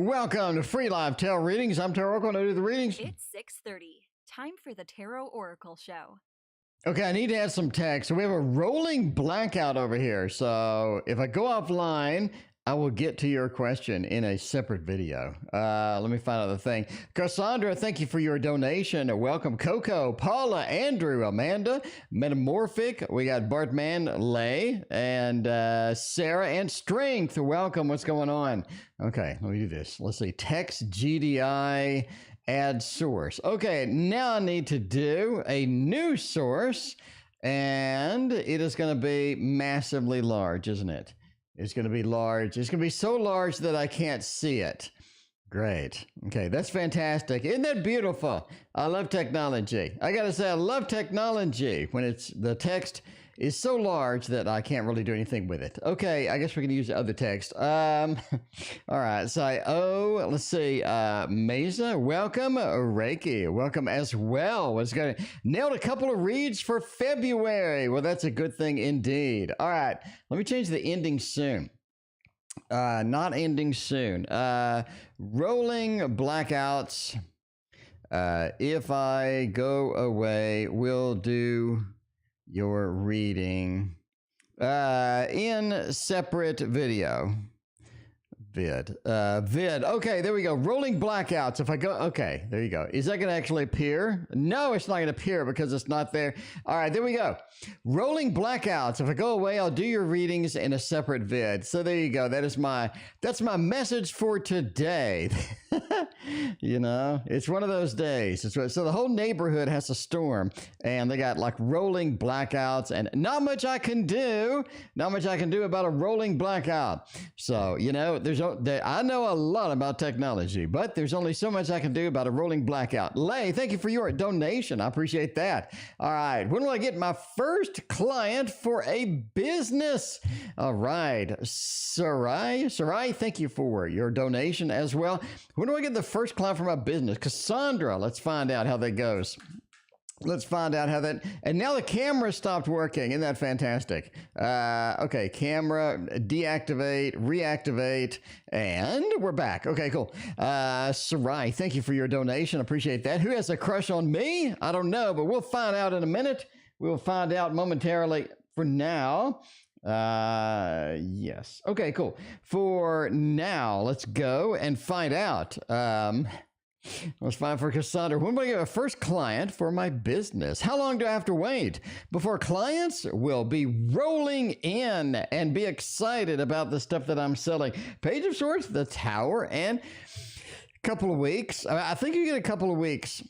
Welcome to Free Live Tarot Readings. I'm Tarot Oracle and I do the readings. It's 6:30. Time for the Tarot Oracle Show. Okay, I need to add some text. So we have a rolling blackout over here. So if I go offline, I will get to your question in a separate video. Let me find out the thing. Cassandra, thank you for your donation. Welcome, Coco, Paula, Andrew, Amanda, Metamorphic. We got Bartman, Lay, and Sarah, and Strength. Welcome. What's going on? Okay, let me do this. Let's see. Text GDI, add source. Okay, now I need to do a new source, and it is going to be massively large, isn't it? It's going to be large. It's going to be so large that I can't see it. Great. Okay, that's fantastic. Isn't that beautiful? I love technology. I got to say, I love technology when it's the text is so large that I can't really do anything with it. Okay, I guess we can use the other text. All right, so, let's see. Mesa, welcome. Reiki, welcome as well. What's going on? Nailed a couple of reads for February. Well, that's a good thing indeed. All right, let me change the ending soon. Not ending soon. Rolling blackouts. If I go away, we'll do your reading in separate video. Vid. Okay, there we go. Rolling blackouts. If I go, okay, there you go. Is that going to actually appear? No, it's not going to appear because it's not there. All right, there we go. Rolling blackouts. If I go away, I'll do your readings in a separate vid. So there you go. That's my message for today. You know, it's one of those days. So the whole neighborhood has a storm, and they got like rolling blackouts, and not much I can do. Not much I can do about a rolling blackout. So you know, I know a lot about technology, but there's only so much I can do about a rolling blackout. Lay, thank you for your donation. I appreciate that. All right, when will I get my first client for a business? All right, Sarai, thank you for your donation as well. When do I get the first client for my business? Cassandra, let's find out how that goes. Let's find out how that, and now the camera stopped working. Isn't that fantastic? Okay, camera, deactivate, reactivate, and we're back. Okay, cool. Sarai, thank you for your donation. Appreciate that. Who has a crush on me? I don't know, but we'll find out in a minute. We'll find out momentarily. For now, yes. Okay, cool. For now, let's go and find out. Let's find for Cassandra. When will I get a first client for my business? How long do I have to wait before clients will be rolling in and be excited about the stuff that I'm selling? Page of Swords, the Tower, and a couple of weeks. I think you get a couple of weeks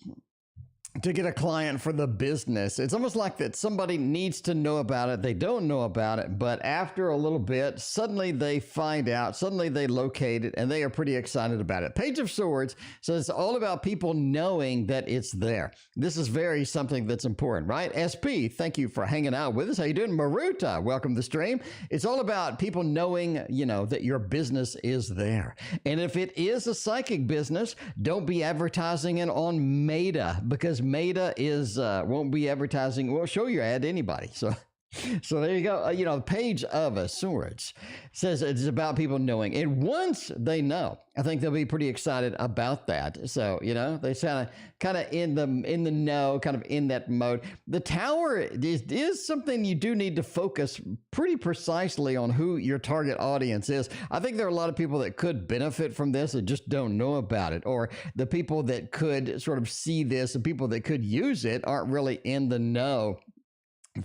to get a client for the business. It's almost like that somebody needs to know about it. They don't know about it, but after a little bit, suddenly they find out, suddenly they locate it, and they are pretty excited about it. Page of Swords, so it's all about people knowing that it's there. This is very something that's important, right? SP, thank you for hanging out with us. How you doing? Maruta, welcome to the stream. It's all about people knowing, you know, that your business is there. And if it is a psychic business, don't be advertising it on Meta, because Meta is won't be advertising, won't show your ad to anybody. So there you go. You know, Page of Swords says it's about people knowing. And once they know, I think they'll be pretty excited about that. So, you know, they kind of in the know, kind of in that mode. The Tower is something you do need to focus pretty precisely on who your target audience is. I think there are a lot of people that could benefit from this that just don't know about it, or the people that could sort of see this, the people that could use it aren't really in the know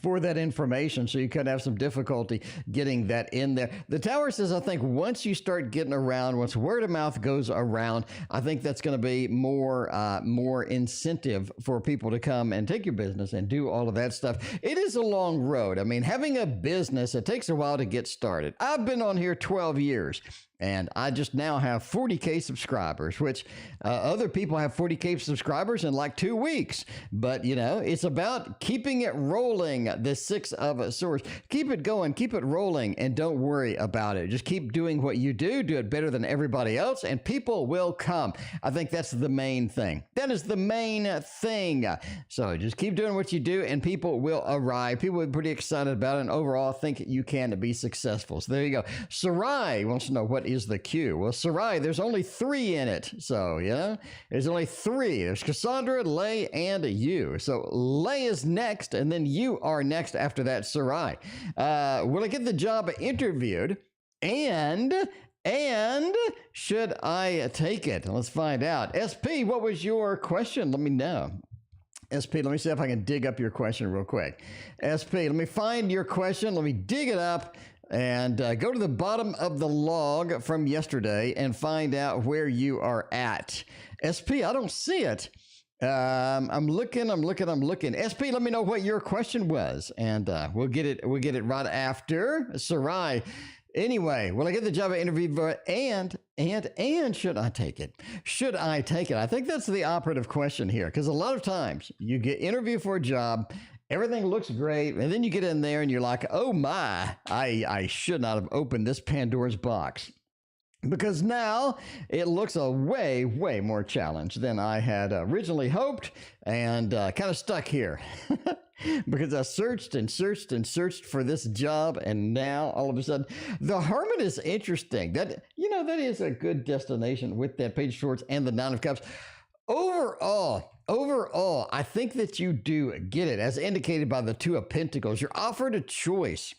for that information, so you could have some difficulty getting that in there. The Tower says, I think once you start getting around, once word of mouth goes around, I think that's going to be more incentive for people to come and take your business and do all of that stuff. It is a long road. I mean, having a business, it takes a while to get started. I've been on here 12 years. And I just now have 40K subscribers, which other people have 40K subscribers in like 2 weeks. But, you know, it's about keeping it rolling, the Six of Swords. Keep it going, keep it rolling, and don't worry about it. Just keep doing what you do it better than everybody else, and people will come. I think that's the main thing. That is the main thing. So just keep doing what you do, and people will arrive. People will be pretty excited about it, and overall, I think you can be successful. So there you go. Sarai wants to know, what what is the queue? Well, Sarai, there's only 3 in it. So, yeah, there's only 3. There's Cassandra, Lay, and you. So Lay is next, and then you are next after that, Sarai. Will I get the job interviewed? And should I take it? Let's find out. SP, what was your question? Let me know. SP, let me see if I can dig up your question real quick. SP, let me find your question. Let me dig it up and go to the bottom of the log from yesterday and find out where you are at. SP, I don't see it. I'm looking. SP, let me know what your question was, and we'll get it right after Sarai. Anyway, will I get the job interview? And should I take it? Should I take it? I think that's the operative question here, because a lot of times you get interviewed for a job, everything looks great, and then you get in there and you're like, oh my, I should not have opened this Pandora's box. Because now it looks a way more challenge than I had originally hoped, and kind of stuck here. Because I searched for this job, and now all of a sudden the Hermit is interesting. That is a good destination with that Page of Swords and the 9 of Cups. Overall, I think that you do get it, as indicated by the 2 of Pentacles. You're offered a choice.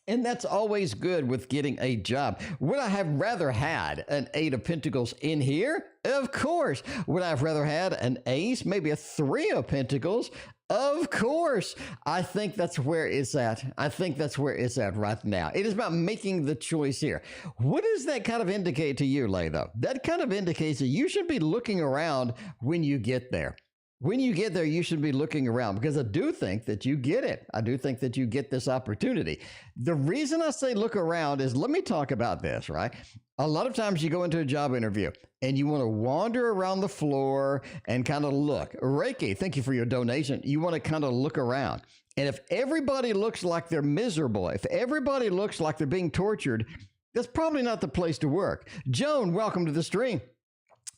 And that's always good with getting a job. Would I have rather had an 8 of Pentacles in here? Of course. Would I have rather had an ace, maybe a 3 of Pentacles? Of course. I think that's where it's at. Right now. It is about making the choice here. What does that kind of indicate to you, Lay, though? That kind of indicates that you should be looking around when you get there. When you get there, you should be looking around, because I do think that you get it. I do think that you get this opportunity. The reason I say look around is, let me talk about this, right? A lot of times you go into a job interview and you want to wander around the floor and kind of look. Reiki, thank you for your donation. You want to kind of look around. And if everybody looks like they're miserable, if everybody looks like they're being tortured, that's probably not the place to work. Joan, welcome to the stream.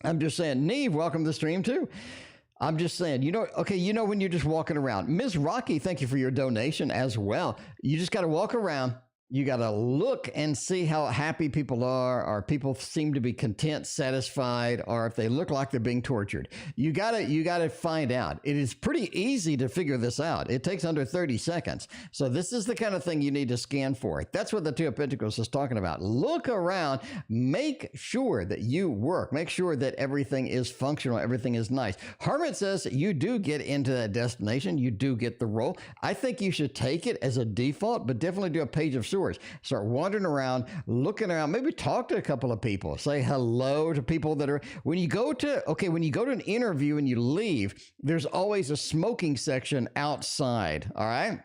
I'm just saying. Neve, welcome to the stream too. I'm just saying, when you're just walking around. Ms. Rocky, thank you for your donation as well. You just got to walk around. You got to look and see how happy people are, or people seem to be content, satisfied, or if they look like they're being tortured. You got to find out. It is pretty easy to figure this out. It takes under 30 seconds. So this is the kind of thing you need to scan for. That's what the 2 of Pentacles is talking about. Look around, make sure that you work, make sure that everything is functional, everything is nice. Hermit says you do get into that destination. You do get the role. I think you should take it as a default, but definitely do a Page of Swords. Start wandering around, looking around, maybe talk to a couple of people, say hello to people that are, when you go to an interview and you leave, there's always a smoking section outside. All right.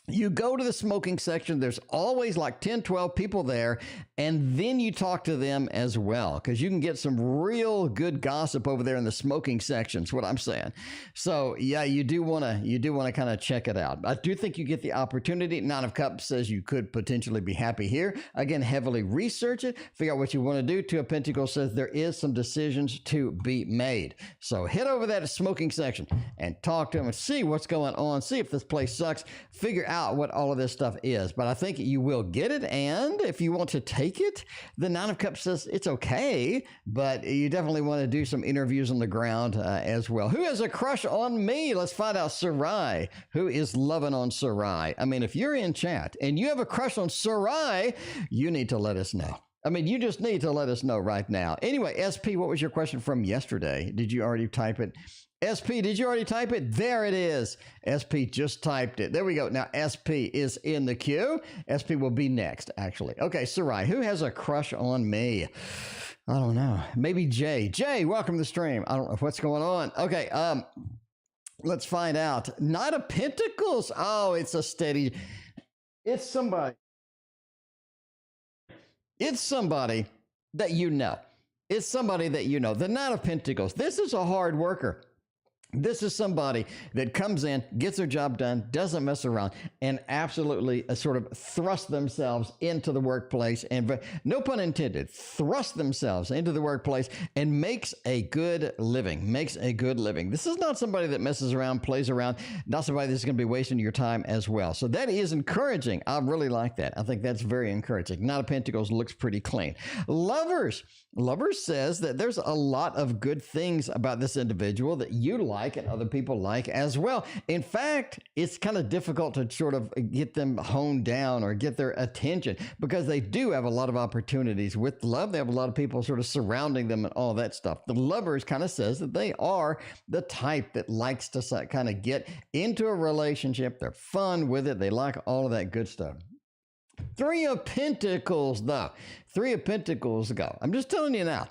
You go to the smoking section, there's always like 10, 12 people there, and then you talk to them as well, because you can get some real good gossip over there in the smoking section, is what I'm saying. So yeah, you do want to kind of check it out. I do think you get the opportunity. 9 of Cups says you could potentially be happy here. Again, heavily research it, figure out what you want to do. 2 of Pentacles says there is some decisions to be made. So head over that smoking section and talk to them and see what's going on, see if this place sucks, figure out what all of this stuff is. But I think you will get it, and if you want to take it, the 9 of Cups says it's okay, but you definitely want to do some interviews on the ground as well. Who has a crush on me? Let's find out. Sarai, who is loving on Sarai? I mean, if you're in chat and you have a crush on Sarai, you need to let us know. I mean, you just need to let us know right now. Anyway, SP, what was your question from yesterday? Did you already type it? SP, did you already type it? There it is. SP just typed it. There we go. Now, SP is in the queue. SP will be next, actually. Okay, Sarai, who has a crush on me? I don't know. Maybe Jay. Jay, welcome to the stream. I don't know what's going on. Okay, let's find out. Knight of Pentacles. Oh, it's a steady. It's somebody. It's somebody that you know. It's somebody that you know. The Knight of Pentacles. This is a hard worker. This is somebody that comes in, gets their job done, doesn't mess around, and absolutely sort of thrust themselves into the workplace, and no pun intended, thrust themselves into the workplace and makes a good living, This is not somebody that messes around, plays around, not somebody that's going to be wasting your time as well. So that is encouraging. I really like that. I think that's very encouraging. Knight of Pentacles looks pretty clean. Lovers says that there's a lot of good things about this individual that you like and other people like as well. In fact, it's kind of difficult to sort of get them honed down or get their attention because they do have a lot of opportunities with love. They have a lot of people sort of surrounding them and all that stuff. The Lovers kind of says that they are the type that likes to kind of get into a relationship. They're fun with it. They like all of that good stuff. Three of Pentacles, though. Three of Pentacles go. I'm just telling you now,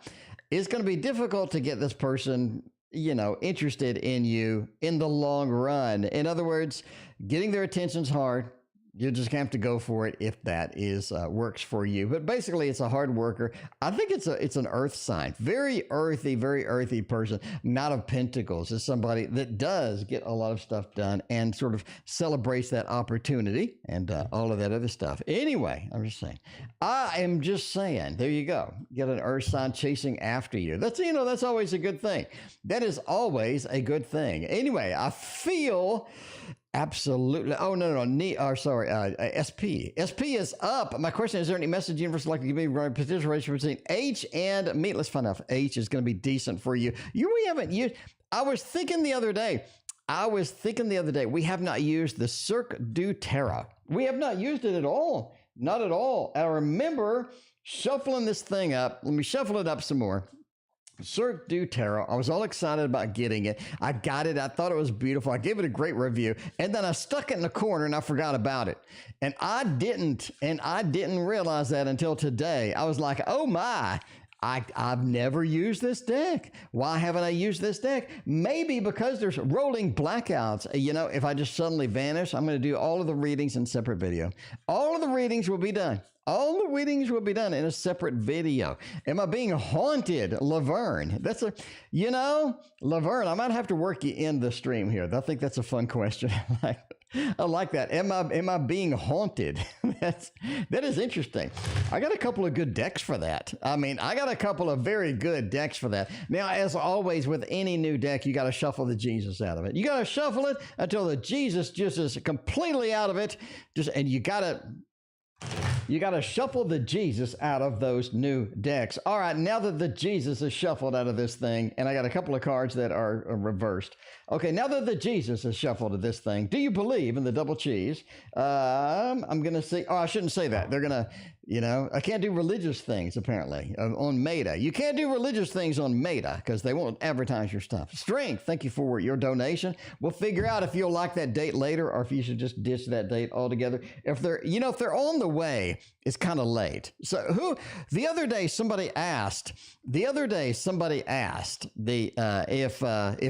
it's going to be difficult to get this person, interested in you in the long run. In other words, getting their attention's hard. You just have to go for it if that is works for you. But basically, it's a hard worker. I think it's an earth sign. Very earthy person. Knight of Pentacles is somebody that does get a lot of stuff done and sort of celebrates that opportunity and all of that other stuff. Anyway, I'm just saying. I am just saying. There you go. Get an earth sign chasing after you. That's always a good thing. That is always a good thing. Anyway, I feel... Absolutely. Oh, no. SP. SP is up. My question is there any message the universe would like to give me regarding potential ratio between H and me? Let's find out if H is going to be decent for you. We haven't used... I was thinking the other day, we have not used the Cirque du Tarot. We have not used it at all. Not at all. I remember shuffling this thing up. Let me shuffle it up some more. Cirque du Tarot. I was all excited about getting it. I got it. I thought it was beautiful. I gave it a great review. And then I stuck it in the corner and I forgot about it. And I didn't realize that until today. I was like, oh my, I've never used this deck. Why haven't I used this deck? Maybe because there's rolling blackouts. If I just suddenly vanish, I'm going to do all of the readings in separate video. All of the readings will be done. All the readings will be done in a separate video. Am I being haunted, Laverne? Laverne, I might have to work you in the stream here. I think that's a fun question. I like that. Am I being haunted? That is interesting. I got a couple of good decks for that. I got a couple of very good decks for that. Now, as always, with any new deck, you got to shuffle the Jesus out of it. You got to shuffle it until the Jesus just is completely out of it. And you got to shuffle the Jesus out of those new decks. All right, now that the Jesus is shuffled out of this thing, and I got a couple of cards that are reversed. Okay, now that the Jesus is shuffled to this thing, do you believe in the double cheese? I'm going to say, I shouldn't say that. They're going to, I can't do religious things, apparently, on Meta. You can't do religious things on Meta because they won't advertise your stuff. Strength, thank you for your donation. We'll figure out if you'll like that date later or if you should just ditch that date altogether. If they're on the way, it's kind of late. So the other day somebody asked if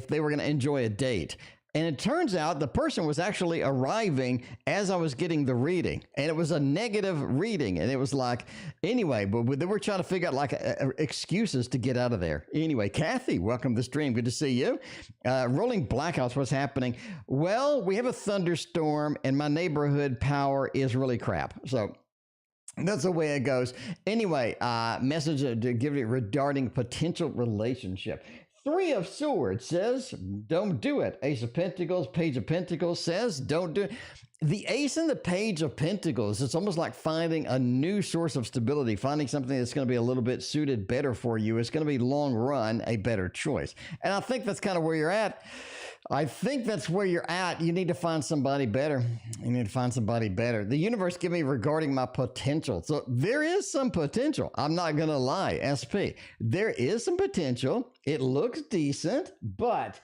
they were going to enjoy a date. And it turns out the person was actually arriving as I was getting the reading. And it was a negative reading. And it was like, anyway, but they were trying to figure out excuses to get out of there. Anyway, Kathy, welcome to the stream. Good to see you. Rolling blackouts, what's happening? Well, we have a thunderstorm and my neighborhood power is really crap. So that's the way it goes. Anyway, message to give it regarding potential relationship. Three of Swords says, don't do it. Ace of Pentacles, Page of Pentacles says, don't do it. The Ace and the Page of Pentacles, it's almost like finding a new source of stability, finding something that's going to be a little bit suited better for you. It's going to be long run, a better choice. And I think that's kind of where you're at. You need to find somebody better. The universe give me regarding my potential. So there is some potential. I'm not going to lie, SP. There is some potential. It looks decent, but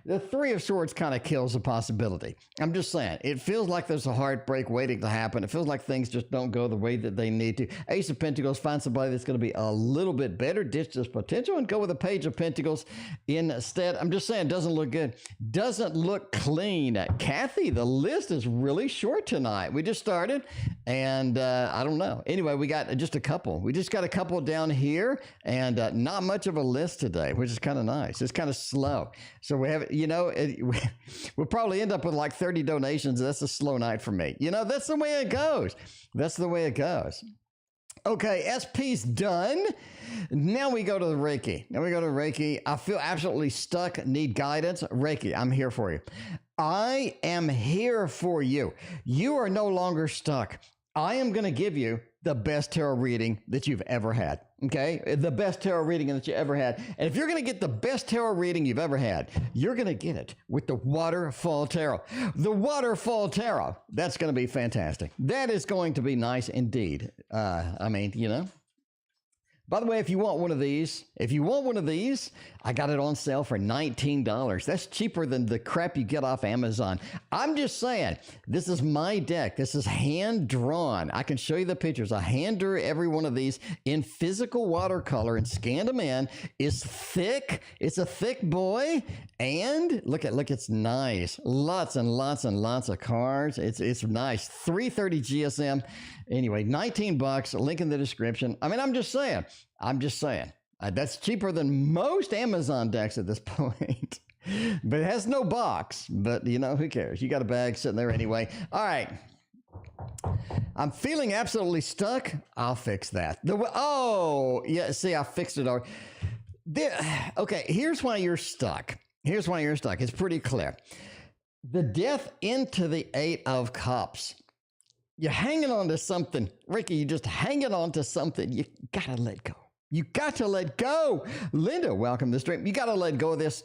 the Three of Swords kind of kills the possibility. I'm just saying, it feels like there's a heartbreak waiting to happen. It feels like things just don't go the way that they need to. Ace of Pentacles, find somebody that's going to be a little bit better, ditch this potential, and go with a Page of Pentacles instead. I'm just saying, doesn't look good. Doesn't look clean. Kathy, the list is really short tonight. We just started, and I don't know. Anyway, we got just a couple. We just got a couple down here, and not much of a list today, which is kind of nice. It's kind of slow. So we have, we'll probably end up with like 30 donations. That's a slow night for me. That's the way it goes. That's the way it goes. Okay, SP's done. Now we go to the Reiki. I feel absolutely stuck, need guidance. Reiki, I'm here for you. I am here for you. You are no longer stuck. I am going to give you the best tarot reading that you've ever had. Okay? The best tarot reading that you ever had. And if you're going to get the best tarot reading you've ever had, you're going to get it with the Waterfall Tarot. The Waterfall Tarot. That's going to be fantastic. That is going to be nice indeed. By the way, if you want one of these, I got it on sale for $19. That's cheaper than the crap you get off Amazon. I'm just saying, this is my deck. This is hand drawn. I can show you the pictures. I hand drew every one of these in physical watercolor and scanned them in. It's thick. It's a thick boy. And look, it's nice. Lots and lots and lots of cards. It's nice. 330 GSM. Anyway, $19. Link in the description. I mean, I'm just saying. That's cheaper than most Amazon decks at this point. But it has no box. But, who cares? You got a bag sitting there anyway. All right. I'm feeling absolutely stuck. I'll fix that. I fixed it already. Okay, here's why you're stuck. It's pretty clear. The Death into the Eight of Cups. You're hanging on to something. Ricky, you're just hanging on to something. You got to let go. You got to let go. Linda, welcome to the stream. You got to let go of this.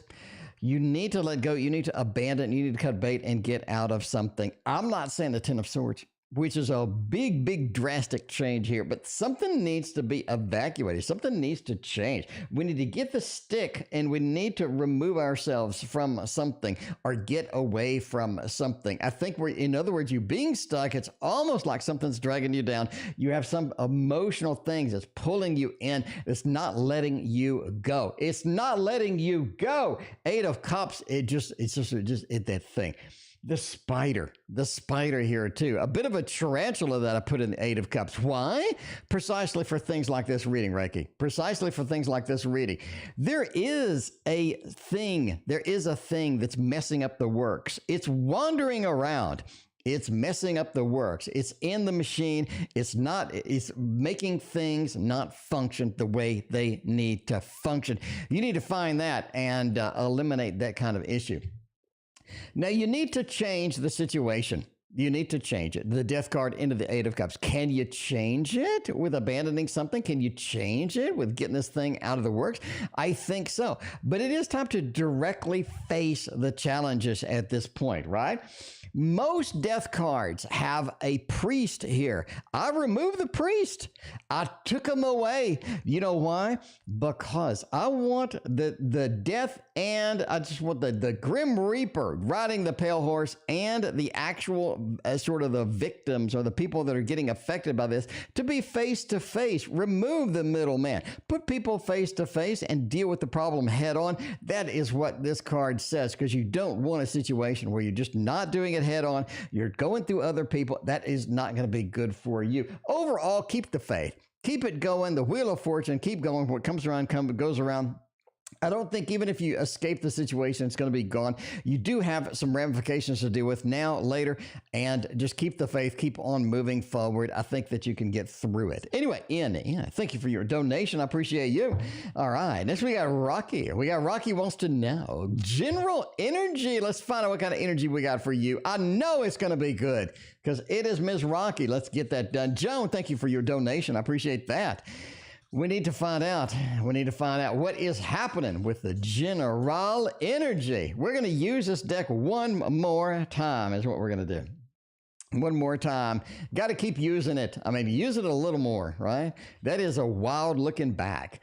You need to let go. You need to abandon. You need to cut bait and get out of something. I'm not saying the Ten of Swords, which is a big, big drastic change here, but something needs to be evacuated. Something needs to change. We need to get the stick and we need to remove ourselves from something or get away from something. I think in other words, you being stuck, it's almost like something's dragging you down. You have some emotional things that's pulling you in. It's not letting you go. It's not letting you go. Eight of Cups, it's just that thing. The spider here too. A bit of a tarantula that I put in the Eight of Cups. Why? Precisely for things like this reading, Reiki. Precisely for things like this reading. There is a thing that's messing up the works. It's wandering around. It's messing up the works. It's in the machine. It's making things not function the way they need to function. You need to find that and eliminate that kind of issue. Now, you need to change the situation. You need to change it. The Death card into the Eight of Cups. Can you change it with abandoning something? Can you change it with getting this thing out of the works? I think so. But it is time to directly face the challenges at this point, right? Most death cards have a priest here. I removed the priest. I took him away. You know why? Because I want the death, and I just want the Grim Reaper riding the pale horse and the actual sort of the victims or the people that are getting affected by this to be face to face. Remove the middleman. Put people face to face and deal with the problem head on. That is what this card says, because you don't want a situation where you're just not doing it head on. You're going through other people. That is not going to be good for you. Overall, keep the faith. Keep it going. The Wheel of Fortune, keep going. What comes around goes around. I don't think even if you escape the situation, it's going to be gone. You do have some ramifications to deal with now, later, and just keep the faith, keep on moving forward. I think that you can get through it. Anyway, Ian, thank you for your donation. I appreciate you. All right, next we got Rocky. Rocky wants to know general energy. Let's find out what kind of energy we got for you. I know it's going to be good because it is Ms. Rocky. Let's get that done. Joan, thank you for your donation. I appreciate that. We need to find out what is happening with the general energy. We're going to use this deck one more time is what we're going to do. One more time. Got to keep using it. I mean, use it a little more, right? That is a wild looking back.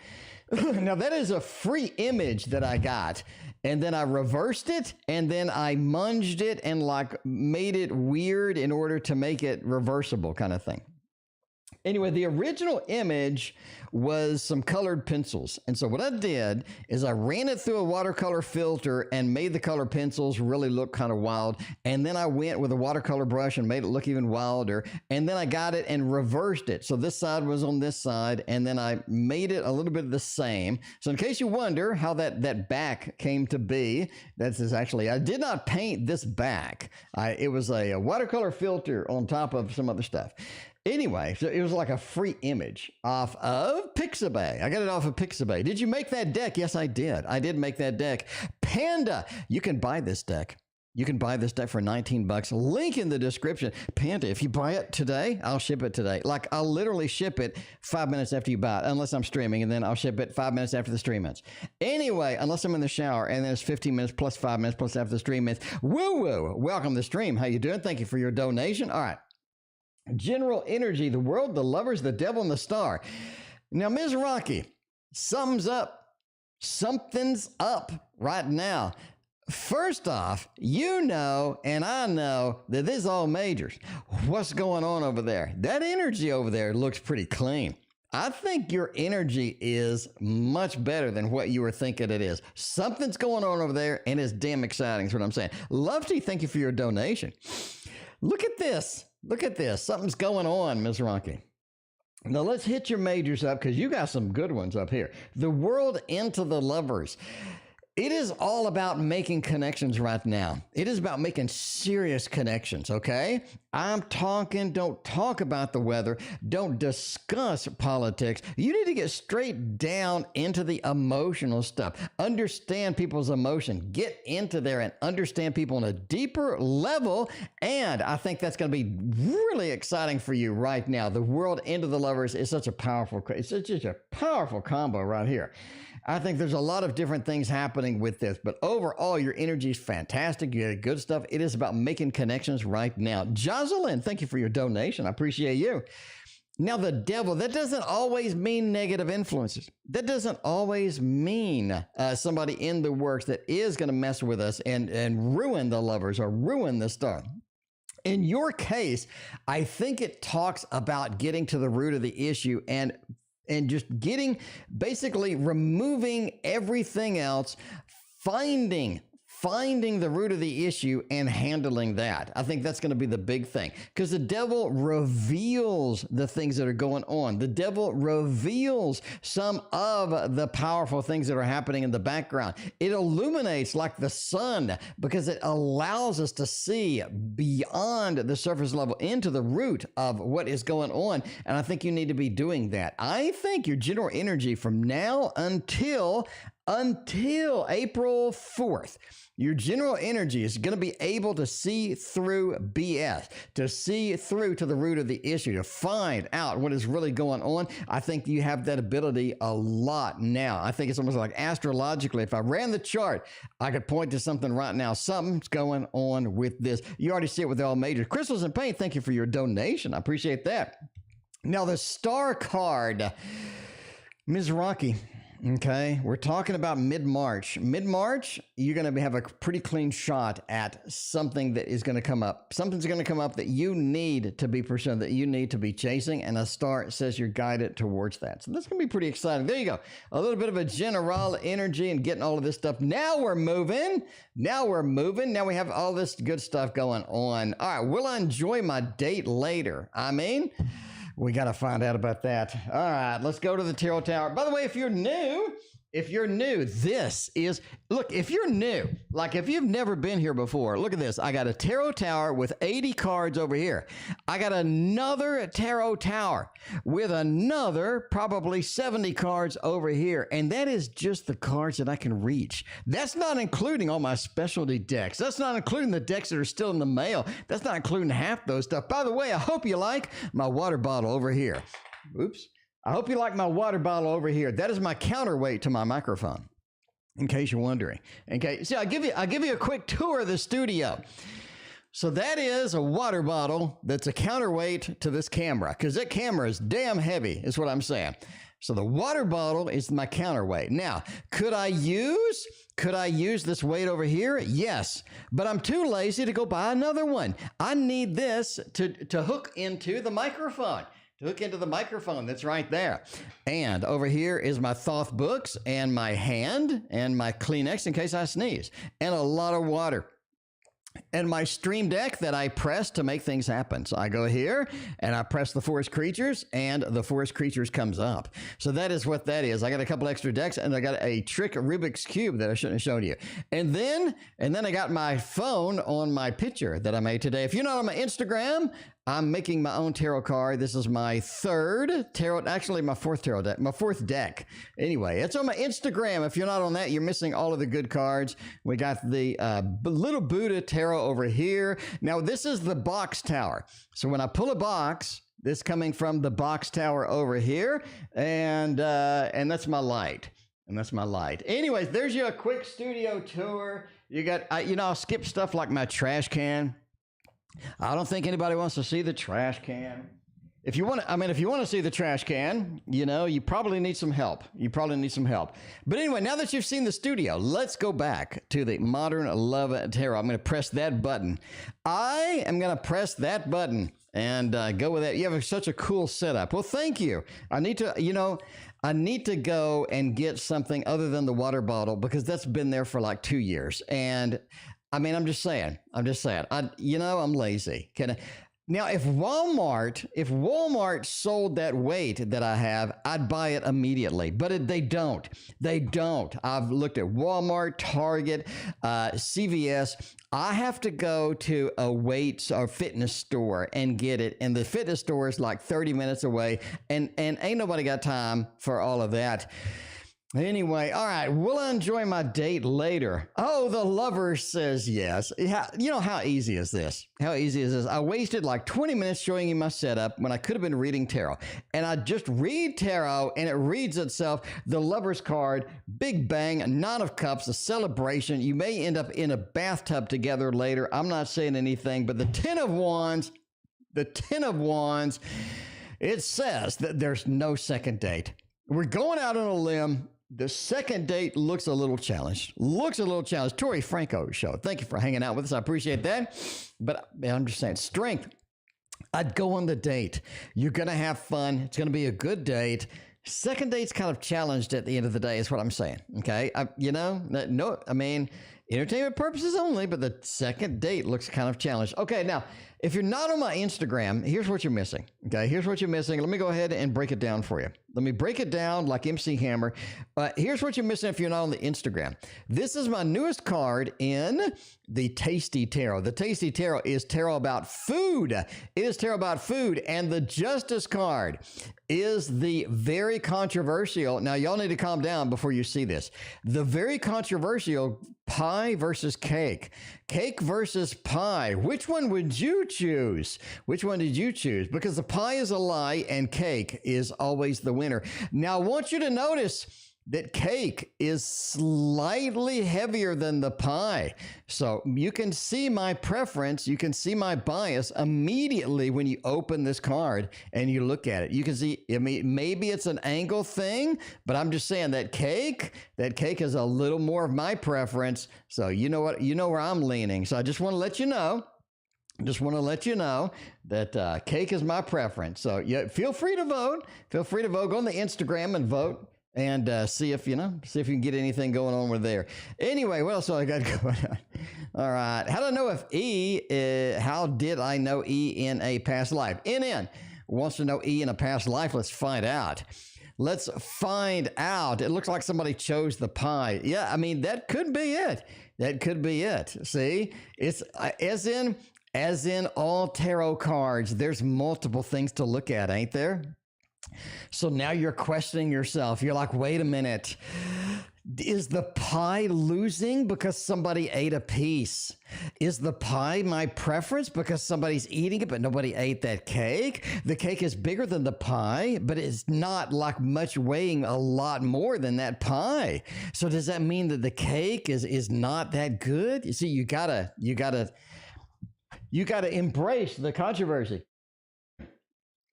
Now, that is a free image that I got. And then I reversed it, and then I munged it and like made it weird in order to make it reversible kind of thing. Anyway, the original image was some colored pencils. And so what I did is I ran it through a watercolor filter and made the color pencils really look kind of wild. And then I went with a watercolor brush and made it look even wilder. And then I got it and reversed it. So this side was on this side, and then I made it a little bit the same. So in case you wonder how that back came to be, that's actually, I did not paint this back. It was a watercolor filter on top of some other stuff. Anyway, so it was like a free image off of Pixabay. I got it off of Pixabay. Did you make that deck? Yes, I did. I did make that deck. Panda, you can buy this deck. You can buy this deck for 19 bucks. Link in the description. Panda, if you buy it today, I'll ship it today. Like, I'll literally ship it 5 minutes after you buy it, unless I'm streaming, and then I'll ship it 5 minutes after the stream ends. Anyway, unless I'm in the shower, and then it's 15 minutes plus 5 minutes plus after the stream ends. Woo-woo! Welcome to the stream. How you doing? Thank you for your donation. All right. General energy, the world, the lovers, the devil, and the star. Now, Ms. Rocky, something's up. Something's up right now. First off, you know, and I know that this is all majors. What's going on over there? That energy over there looks pretty clean. I think your energy is much better than what you were thinking it is. Something's going on over there, and it's damn exciting is what I'm saying. Lofty, thank you for your donation. Look at this. Look at this. Something's going on, Ms. Ronke. Now, let's hit your majors up because you got some good ones up here. The world into the lovers. It is all about making connections right now. It is about making serious connections, okay? I'm talking, don't talk about the weather. Don't discuss politics. You need to get straight down into the emotional stuff. Understand people's emotion. Get into there and understand people on a deeper level. And I think that's going to be really exciting for you right now. The world into the lovers is such a powerful, it's such a powerful combo right here. I think there's a lot of different things happening with this, but overall, your energy is fantastic. You had good stuff. It is about making connections right now. Jocelyn, thank you for your donation. I appreciate you. Now, the devil, that doesn't always mean negative influences. That doesn't always mean somebody in the works that is going to mess with us and ruin the lovers or ruin the star. In your case, I think it talks about getting to the root of the issue and just basically removing everything else, finding the root of the issue and handling that. I think that's going to be the big thing because the devil reveals the things that are going on. The devil reveals some of the powerful things that are happening in the background. It illuminates like the sun because it allows us to see beyond the surface level into the root of what is going on. And I think you need to be doing that. I think your general energy from now until April 4th, your general energy is going to be able to see through BS, to see through to the root of the issue, to find out what is really going on. I think you have that ability a lot now. I think it's almost like astrologically, if I ran the chart, I could point to something right now. Something's going on with this. You already see it with all majors. Crystals and Paint, thank you for your donation. I appreciate that. Now, the star card, Ms. Rocky. Okay, we're talking about mid-March. Mid-March, you're going to have a pretty clean shot at something that is going to come up. Something's going to come up that you need to be pursuing, that you need to be chasing, and a star says you're guided towards that. So that's going to be pretty exciting. There you go. A little bit of a general energy and getting all of this stuff. Now we're moving. Now we have all this good stuff going on. All right, will I enjoy my date later? We got to find out about that. All right, let's go to the Tarot Tower. By the way, if you're new, this is, look, if you're new, like if you've never been here before, look at this. I got a Tarot Tower with 80 cards over here. I got another Tarot Tower with another probably 70 cards over here. And that is just the cards that I can reach. That's not including all my specialty decks. That's not including the decks that are still in the mail. That's not including half those stuff. By the way, I hope you like my water bottle over here. Oops. I hope you like my water bottle over here. That is my counterweight to my microphone, in case you're wondering. Okay, see, I'll give you a quick tour of the studio. So that is a water bottle that's a counterweight to this camera, because that camera is damn heavy, is what I'm saying. So the water bottle is my counterweight. Now, could I use this weight over here? Yes, but I'm too lazy to go buy another one. I need this to hook into the microphone. to hook into the microphone that's right there. And over here is my Thoth books and my hand and my Kleenex in case I sneeze and a lot of water. And my stream deck that I press to make things happen. So I go here and I press the forest creatures and the forest creatures comes up. So that is what that is. I got a couple extra decks and I got a trick Rubik's Cube that I shouldn't have shown you. And then I got my phone on my picture that I made today. If you're not on my Instagram, I'm making my own tarot card. This is my third tarot, actually my fourth tarot deck, my fourth deck. Anyway, it's on my Instagram. If you're not on that, you're missing all of the good cards. We got the little Buddha tarot over here. Now, this is the box tower. So when I pull a box, this coming from the box tower over here, and that's my light. And that's my light. Anyways, there's your quick studio tour. You got, I'll skip stuff like my trash can. I don't think anybody wants to see the trash can. If you want to see the trash can, you probably need some help. But anyway, now that you've seen the studio, let's go back to the Modern Love Tarot. I'm going to press that button. I am going to press that button and go with that. You have such a cool setup. Well, thank you. I need to go and get something other than the water bottle because that's been there for like 2 years. And I'm just saying, I'm lazy. Now, if Walmart sold that weight that I have, I'd buy it immediately, but they don't. I've looked at Walmart, Target, CVS. I have to go to a weights or fitness store and get it. And the fitness store is like 30 minutes away and ain't nobody got time for all of that. Anyway, all right, will I enjoy my date later? Oh, the lover says yes. How easy is this? I wasted like 20 minutes showing you my setup when I could have been reading tarot. And I just read tarot and it reads itself. The lover's card, big bang, 9 of cups, a celebration. You may end up in a bathtub together later. I'm not saying anything, but the 10 of wands, it says that there's no second date. We're going out on a limb. The second date looks a little challenged. Tori Franco show. Thank you for hanging out with us. I appreciate that. But I'm just saying, strength. I'd go on the date. You're going to have fun. It's going to be a good date. Second date's kind of challenged at the end of the day is what I'm saying. Okay. Entertainment purposes only, but the second date looks kind of challenged. Okay. Now, if you're not on my Instagram, here's what you're missing. Okay. Here's what you're missing. Let me go ahead and break it down for you. Let me break it down like MC Hammer. Here's what you're missing if you're not on the Instagram. This is my newest card in the Tasty Tarot. The Tasty Tarot is tarot about food. It is tarot about food. And the Justice card is the very controversial. Now, y'all need to calm down before you see this. The very controversial pie versus cake. Cake versus pie. Which one would you choose? Which one did you choose? Because the pie is a lie and cake is always the winner. Now, I want you to notice that cake is slightly heavier than the pie. So you can see my preference. You can see my bias immediately when you open this card and you look at it. You can see, maybe it's an angle thing, but I'm just saying that cake is a little more of my preference. So you know where I'm leaning. So I just want to let you know. That cake is my preference. So yeah, feel free to vote. Go on the Instagram and vote. And see if you can get anything going on with there. Anyway, what else I got going on? All right. How did I know E in a past life? NN wants to know E in a past life. Let's find out. It looks like somebody chose the pie. Yeah, that could be it. See, it's as in all tarot cards, there's multiple things to look at, ain't there? So now you're questioning yourself. You're like, wait a minute. Is the pie losing because somebody ate a piece? Is the pie my preference because somebody's eating it, but nobody ate that cake? The cake is bigger than the pie, but it's not like much weighing a lot more than that pie. So does that mean that the cake is not that good? You see, you gotta embrace the controversy.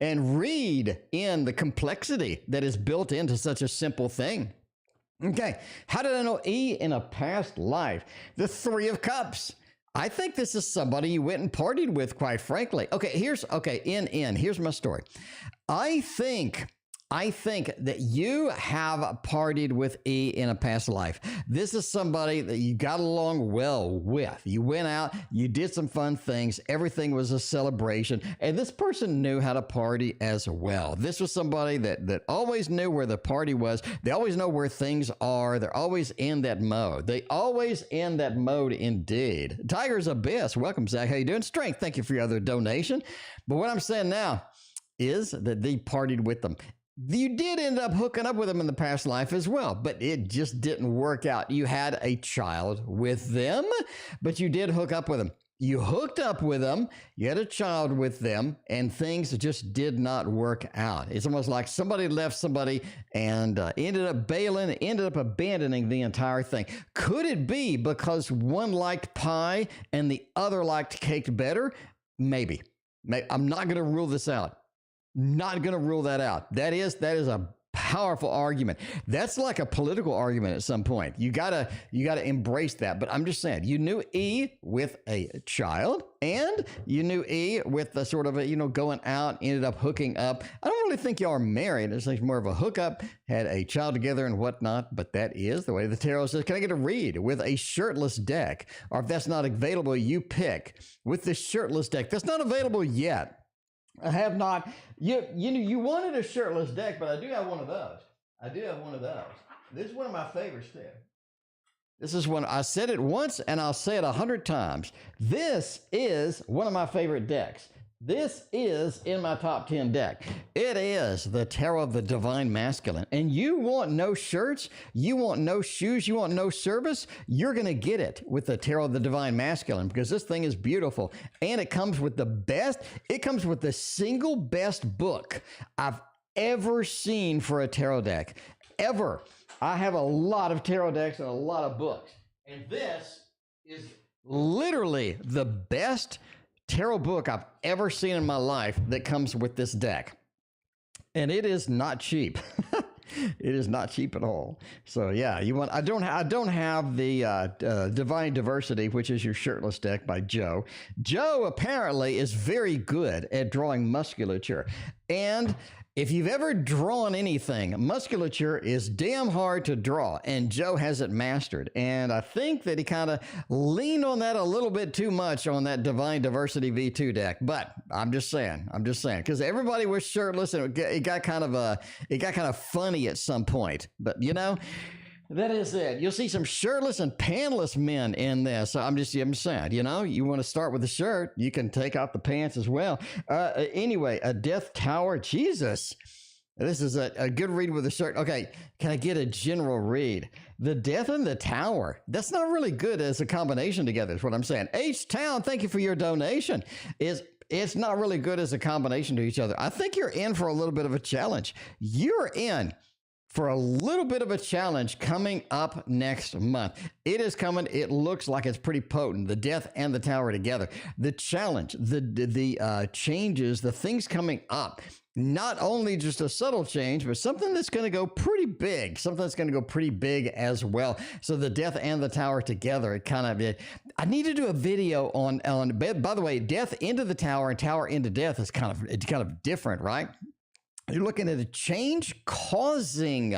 And read in the complexity that is built into such a simple thing. Okay, how did I know E in a past life? The 3 of Cups. I think this is somebody you went and partied with, quite frankly. Okay, here's my story. I think that you have partied with E in a past life. This is somebody that you got along well with. You went out, you did some fun things, everything was a celebration, and this person knew how to party as well. This was somebody that always knew where the party was. They always know where things are. They're always in that mode. They always in that mode indeed. Tiger's Abyss, welcome, Zach. How you doing? Strength, thank you for your other donation. But what I'm saying now is that they partied with them. You did end up hooking up with them in the past life as well, but it just didn't work out. You had a child with them, but you did hook up with them. You hooked up with them, you had a child with them, and things just did not work out. It's almost like somebody left somebody and ended up bailing, ended up abandoning the entire thing. Could it be because one liked pie and the other liked cake better? Maybe. I'm not going to rule this out. Not going to rule that out. That is a powerful argument. That's like a political argument at some point. You gotta embrace that. But I'm just saying, you knew E with a child, and you knew E with the sort of a, going out, ended up hooking up. I don't really think y'all are married. It's like more of a hookup, had a child together and whatnot. But that is the way the tarot says. Can I get a read with a shirtless deck? Or if that's not available, you pick with the shirtless deck. That's not available yet. I have not. You wanted a shirtless deck, but I do have one of those. This is one of my favorites too. This is one, I said it once and I'll say it 100 times. This is one of my favorite decks. This is in my top 10 deck. It is the Tarot of the Divine Masculine. And you want no shirts, you want no shoes, you want no service, you're going to get it with the Tarot of the Divine Masculine, because this thing is beautiful. And it comes with the single best book I've ever seen for a tarot deck. Ever. I have a lot of tarot decks and a lot of books. And this is literally the best tarot book I've ever seen in my life that comes with this deck. And it is not cheap. It is not cheap at all. So yeah, I don't have the Divine Diversity, which is your shirtless deck by Joe. Joe apparently is very good at drawing musculature. And if you've ever drawn anything, musculature is damn hard to draw, and Joe has it mastered. And I think that he kind of leaned on that a little bit too much on that Divine Diversity V2 deck. But I'm just saying, because everybody was shirtless, and it got kind of funny at some point. But that is it. You'll see some shirtless and pantless men in this. So I'm saying, you want to start with the shirt, you can take off the pants as well. Anyway, a Death Tower. Jesus. This is a good read with the shirt. Okay, can I get a general read? The Death and the Tower. That's not really good as a combination together, is what I'm saying. H-Town, thank you for your donation. It's not really good as a combination to each other. I think you're in for a little bit of a challenge. You're in for a little bit of a challenge coming up next month. It is coming. It looks like it's pretty potent. The Death and the Tower together. The challenge, the changes, the things coming up. Not only just a subtle change, but something that's going to go pretty big. Something that's going to go pretty big as well. So the Death and the Tower together, I need to do a video on, by the way, Death into the Tower and Tower into Death is kind of different, right? You're looking at a change causing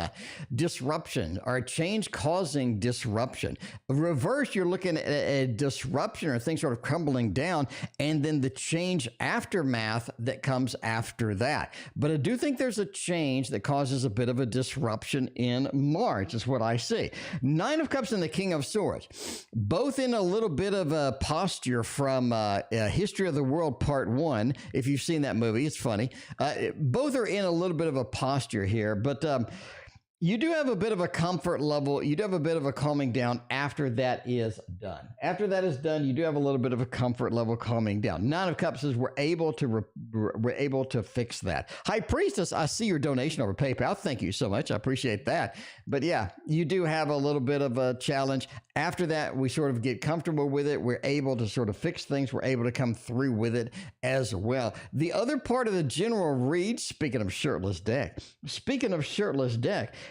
disruption, or a change causing disruption. Reverse, you're looking at a disruption or things sort of crumbling down, and then the change aftermath that comes after that. But I do think there's a change that causes a bit of a disruption in March, is what I see. Nine of Cups and the King of Swords, both in a little bit of a posture from History of the World Part 1. If you've seen that movie, it's funny. Both are in a little bit of a posture here, but you do have a bit of a comfort level. You do have a bit of a calming down after that is done. After that is done, you do have a little bit of a comfort level calming down. Nine of Cups is we're able to fix that. High Priestess, I see your donation over PayPal. Thank you so much. I appreciate that. But yeah, you do have a little bit of a challenge. After that, we sort of get comfortable with it. We're able to sort of fix things. We're able to come through with it as well. The other part of the general read, speaking of shirtless deck,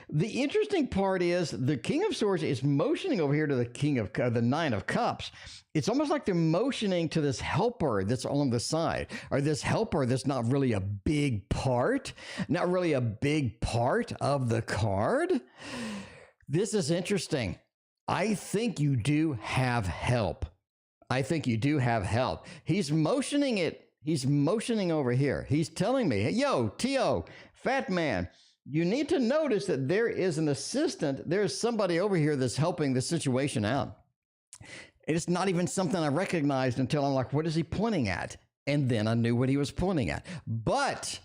The interesting part is the King of Swords is motioning over here to the Nine of Cups. It's almost like they're motioning to this helper that's on the side, or this helper that's not really a big part, not really a big part of the card. This is interesting. I think you do have help. I think you do have help. He's motioning it. He's motioning over here. He's telling me, hey, yo, T.O., fat man, you need to notice that there is an assistant. There's somebody over here that's helping the situation out. It's not even something I recognized until I'm like, what is he pointing at? And then I knew what he was pointing at. But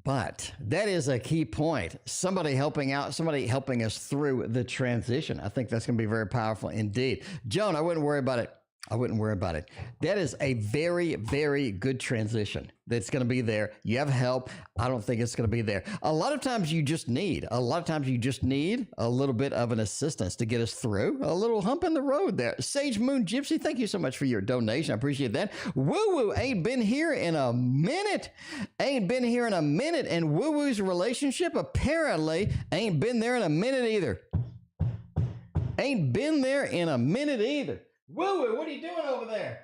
that is a key point. Somebody helping out, somebody helping us through the transition. I think that's going to be very powerful indeed. Joan, I wouldn't worry about it. I wouldn't worry about it. That is a very, very good transition that's going to be there. You have help. I don't think it's going to be there. A lot of times you just need a little bit of an assistance to get us through a little hump in the road there. Sage Moon Gypsy, thank you so much for your donation. I appreciate that. Woo Woo ain't been here in a minute. Ain't been here in a minute. And Woo Woo's relationship apparently ain't been there in a minute either. Ain't been there in a minute either. Woo Woo, what are you doing over there?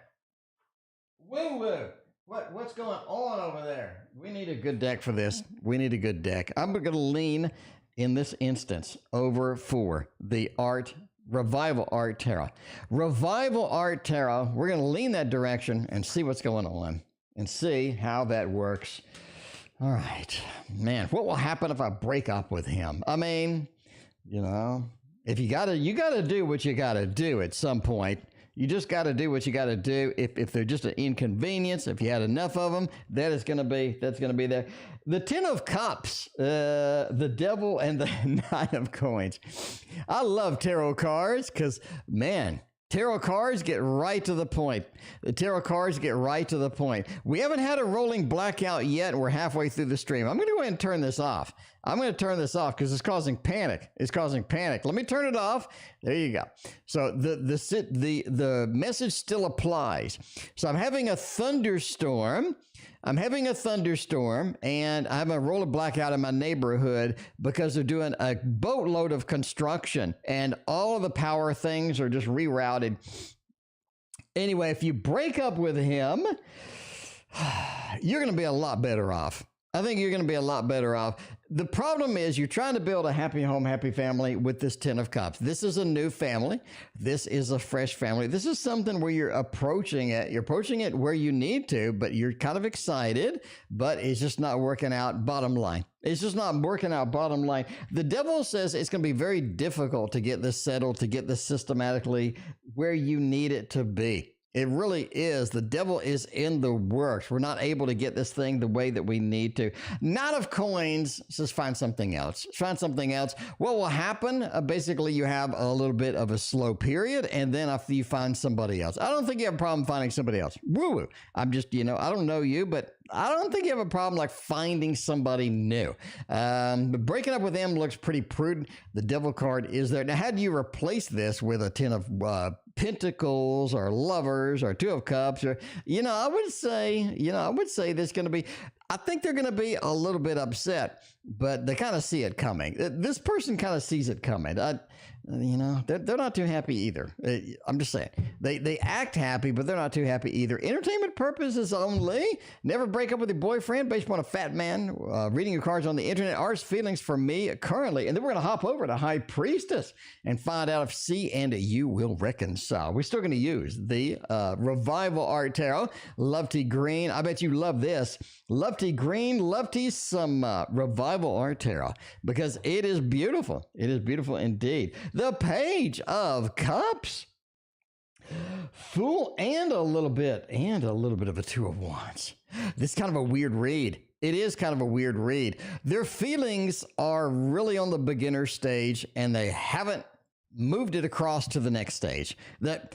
Woo Woo, what's going on over there? We need a good deck for this. We need a good deck. I'm going to lean in this instance over for the Revival Art Tarot. Revival Art Tarot, we're going to lean that direction and see what's going on and see how that works. All right, man, what will happen if I break up with him? I mean, you know, if you got to do what you got to do at some point. You just got to do what you got to do. If they're just an inconvenience, if you had enough of them, that's going to be there. The Ten of Cups, the Devil, and the Nine of Coins. I love tarot cards because, man, tarot cards get right to the point. The tarot cards get right to the point. We haven't had a rolling blackout yet. We're halfway through the stream. I'm going to go ahead and turn this off. I'm going to turn this off because it's causing panic. It's causing panic. Let me turn it off. There you go. So the message still applies. So I'm having a thunderstorm. And I have a roller blackout in my neighborhood because they're doing a boatload of construction and all of the power things are just rerouted. Anyway, if you break up with him, you're going to be a lot better off. I think you're going to be a lot better off. The problem is you're trying to build a happy home, happy family with this Ten of Cups. This is a new family. This is a fresh family. This is something where you're approaching it. You're approaching it where you need to, but you're kind of excited, but it's just not working out bottom line. It's just not working out bottom line. The Devil says it's going to be very difficult to get this settled, to get this systematically where you need it to be. It really is. The Devil is in the works. We're not able to get this thing the way that we need to. Nine of Coins says find something else. Find something else. What will happen? Basically, you have a little bit of a slow period, and then after you find somebody else. I don't think you have a problem finding somebody else. Woo-woo. I'm just, I don't know you, but I don't think you have a problem like finding somebody new. But breaking up with them looks pretty prudent. The Devil card is there. Now, how do you replace this with a Ten of Pentacles or Lovers or Two of Cups? Or, I would say there's going to be, I think they're going to be a little bit upset, but they kind of see it coming. This person kind of sees it coming. They're not too happy either. I'm just saying they act happy, but they're not too happy either. Entertainment purposes only. Never break up with your boyfriend based upon a fat man. Reading your cards on the internet. Art's feelings for me currently. And then we're going to hop over to High Priestess and find out if she and you will reconcile. We're still going to use the Revival Art Tarot. Love Tea Green. I bet you love this. Love Tea Green. Love Tea some Revival Art Tarot because it is beautiful. It is beautiful indeed. The Page of Cups, Fool, and a little bit of a Two of Wands. This is kind of a weird read. It is kind of a weird read. Their feelings are really on the beginner stage, and they haven't moved it across to the next stage. That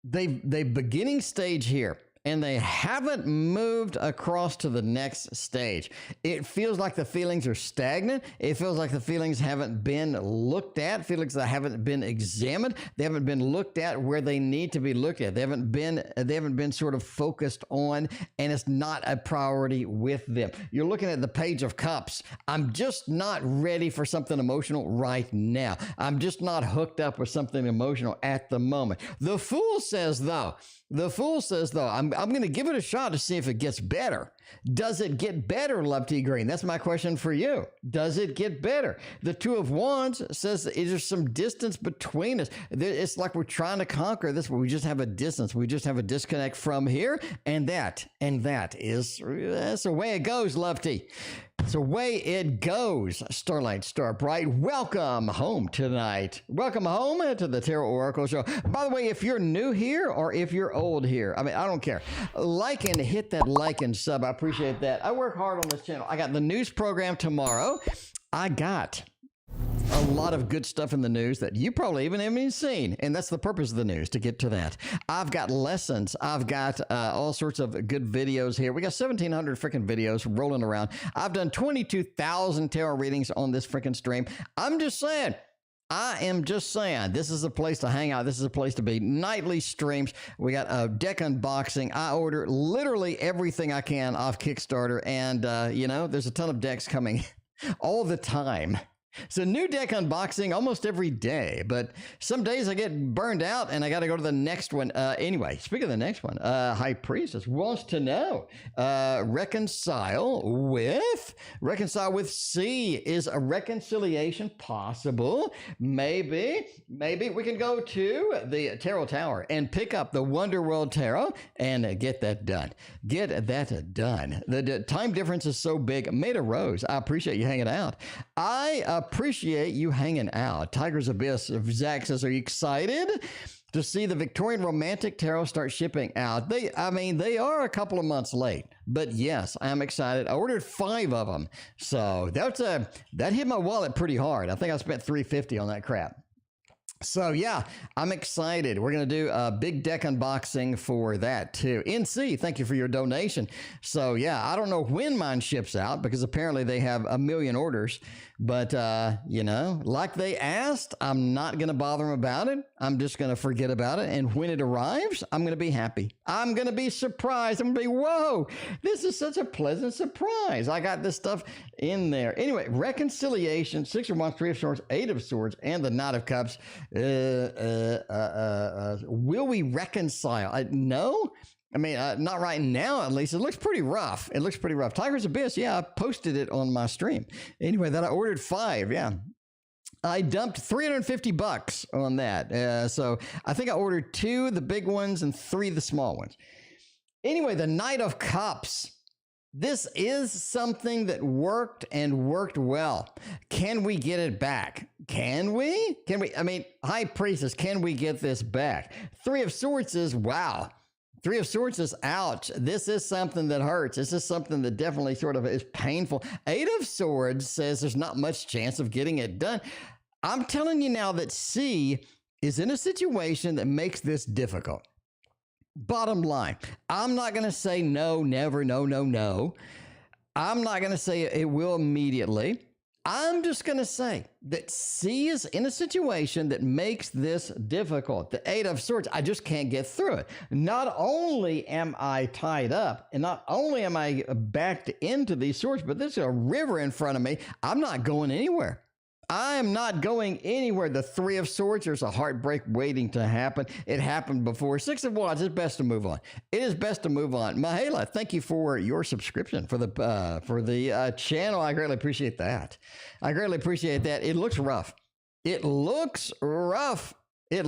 they beginning stage here, and they haven't moved across to the next stage. It feels like the feelings are stagnant. It feels like the feelings haven't been looked at, feelings that haven't been examined. They haven't been looked at where they need to be looked at. They haven't been sort of focused on, and it's not a priority with them. You're looking at the Page of Cups. I'm just not ready for something emotional right now. I'm just not hooked up with something emotional at the moment. The Fool says, though, I'm going to give it a shot to see if it gets better. Does it get better, Love T Green? That's my question for you. Does it get better? The Two of Wands says, is there some distance between us? It's like we're trying to conquer this, but we just have a distance. We just have a disconnect from here, and that's the way it goes, Love T. It's the way it goes. Starlight Star Bright, welcome home tonight. Welcome home to the Tarot Oracle Show. By the way, if you're new here or if you're old here, I mean, I don't care. Like and hit that like and sub. I appreciate that. I work hard on this channel. I got the news program tomorrow. I got a lot of good stuff in the news that you probably even haven't even seen. And that's the purpose of the news, to get to that. I've got lessons. I've got all sorts of good videos here. We got 1,700 freaking videos rolling around. I've done 22,000 tarot readings on this freaking stream. I'm just saying. I am just saying, this is a place to hang out. This is a place to be. Nightly streams. We got a deck unboxing. I order literally everything I can off Kickstarter. And, you know, there's a ton of decks coming all the time. So new deck unboxing almost every day, but some days I get burned out and I got to go to the next one. Anyway, speaking of the next one, High Priestess wants to know, reconcile with C. Is a reconciliation possible? Maybe we can go to the Tarot Tower and pick up the Wonder World Tarot and get that done. Get that done. The time difference is so big. Maida Rose, I appreciate you hanging out. I appreciate you hanging out. Tiger's Abyss, Zach says, are you excited to see the Victorian Romantic Tarot start shipping out? They are a couple of months late, but yes, I'm excited. I ordered 5 of them. So that hit my wallet pretty hard. I think I spent $350 on that crap. So yeah, I'm excited. We're going to do a big deck unboxing for that too. NC, thank you for your donation. So yeah, I don't know when mine ships out because apparently they have a million orders, but you know, like they asked, I'm not going to bother them about it. I'm just going to forget about it. And when it arrives, I'm going to be happy. I'm going to be surprised. I'm going to be, whoa, this is such a pleasant surprise. I got this stuff in there. Anyway, reconciliation, 6 of Wands, 3 of Swords, 8 of Swords, and the Knight of Cups. Will we reconcile? No. I mean, not right now, at least. It looks pretty rough. Tiger's Abyss, yeah, I posted it on my stream. Anyway, that I ordered 5, yeah. I dumped $350 on that. So I think I ordered 2, the big ones, and 3, the small ones. Anyway, the Knight of Cups. This is something that worked and worked well. Can we get it back? Can we? I mean, High Priestess, can we get this back? 3 of Swords is, wow. 3 of Swords is, ouch. This is something that hurts. This is something that definitely sort of is painful. 8 of Swords says there's not much chance of getting it done. I'm telling you now that C is in a situation that makes this difficult. Bottom line, I'm not going to say no, never, no. I'm not going to say it will immediately. I'm just going to say that C is in a situation that makes this difficult. The 8 of Swords, I just can't get through it. Not only am I tied up, and not only am I backed into these swords, but there's a river in front of me. I'm not going anywhere. I am not going anywhere. The 3 of Swords, there's a heartbreak waiting to happen. It happened before. 6 of Wands, it's best to move on. It is best to move on. Mahela, thank you for your subscription for the channel. I greatly appreciate that. It looks rough. In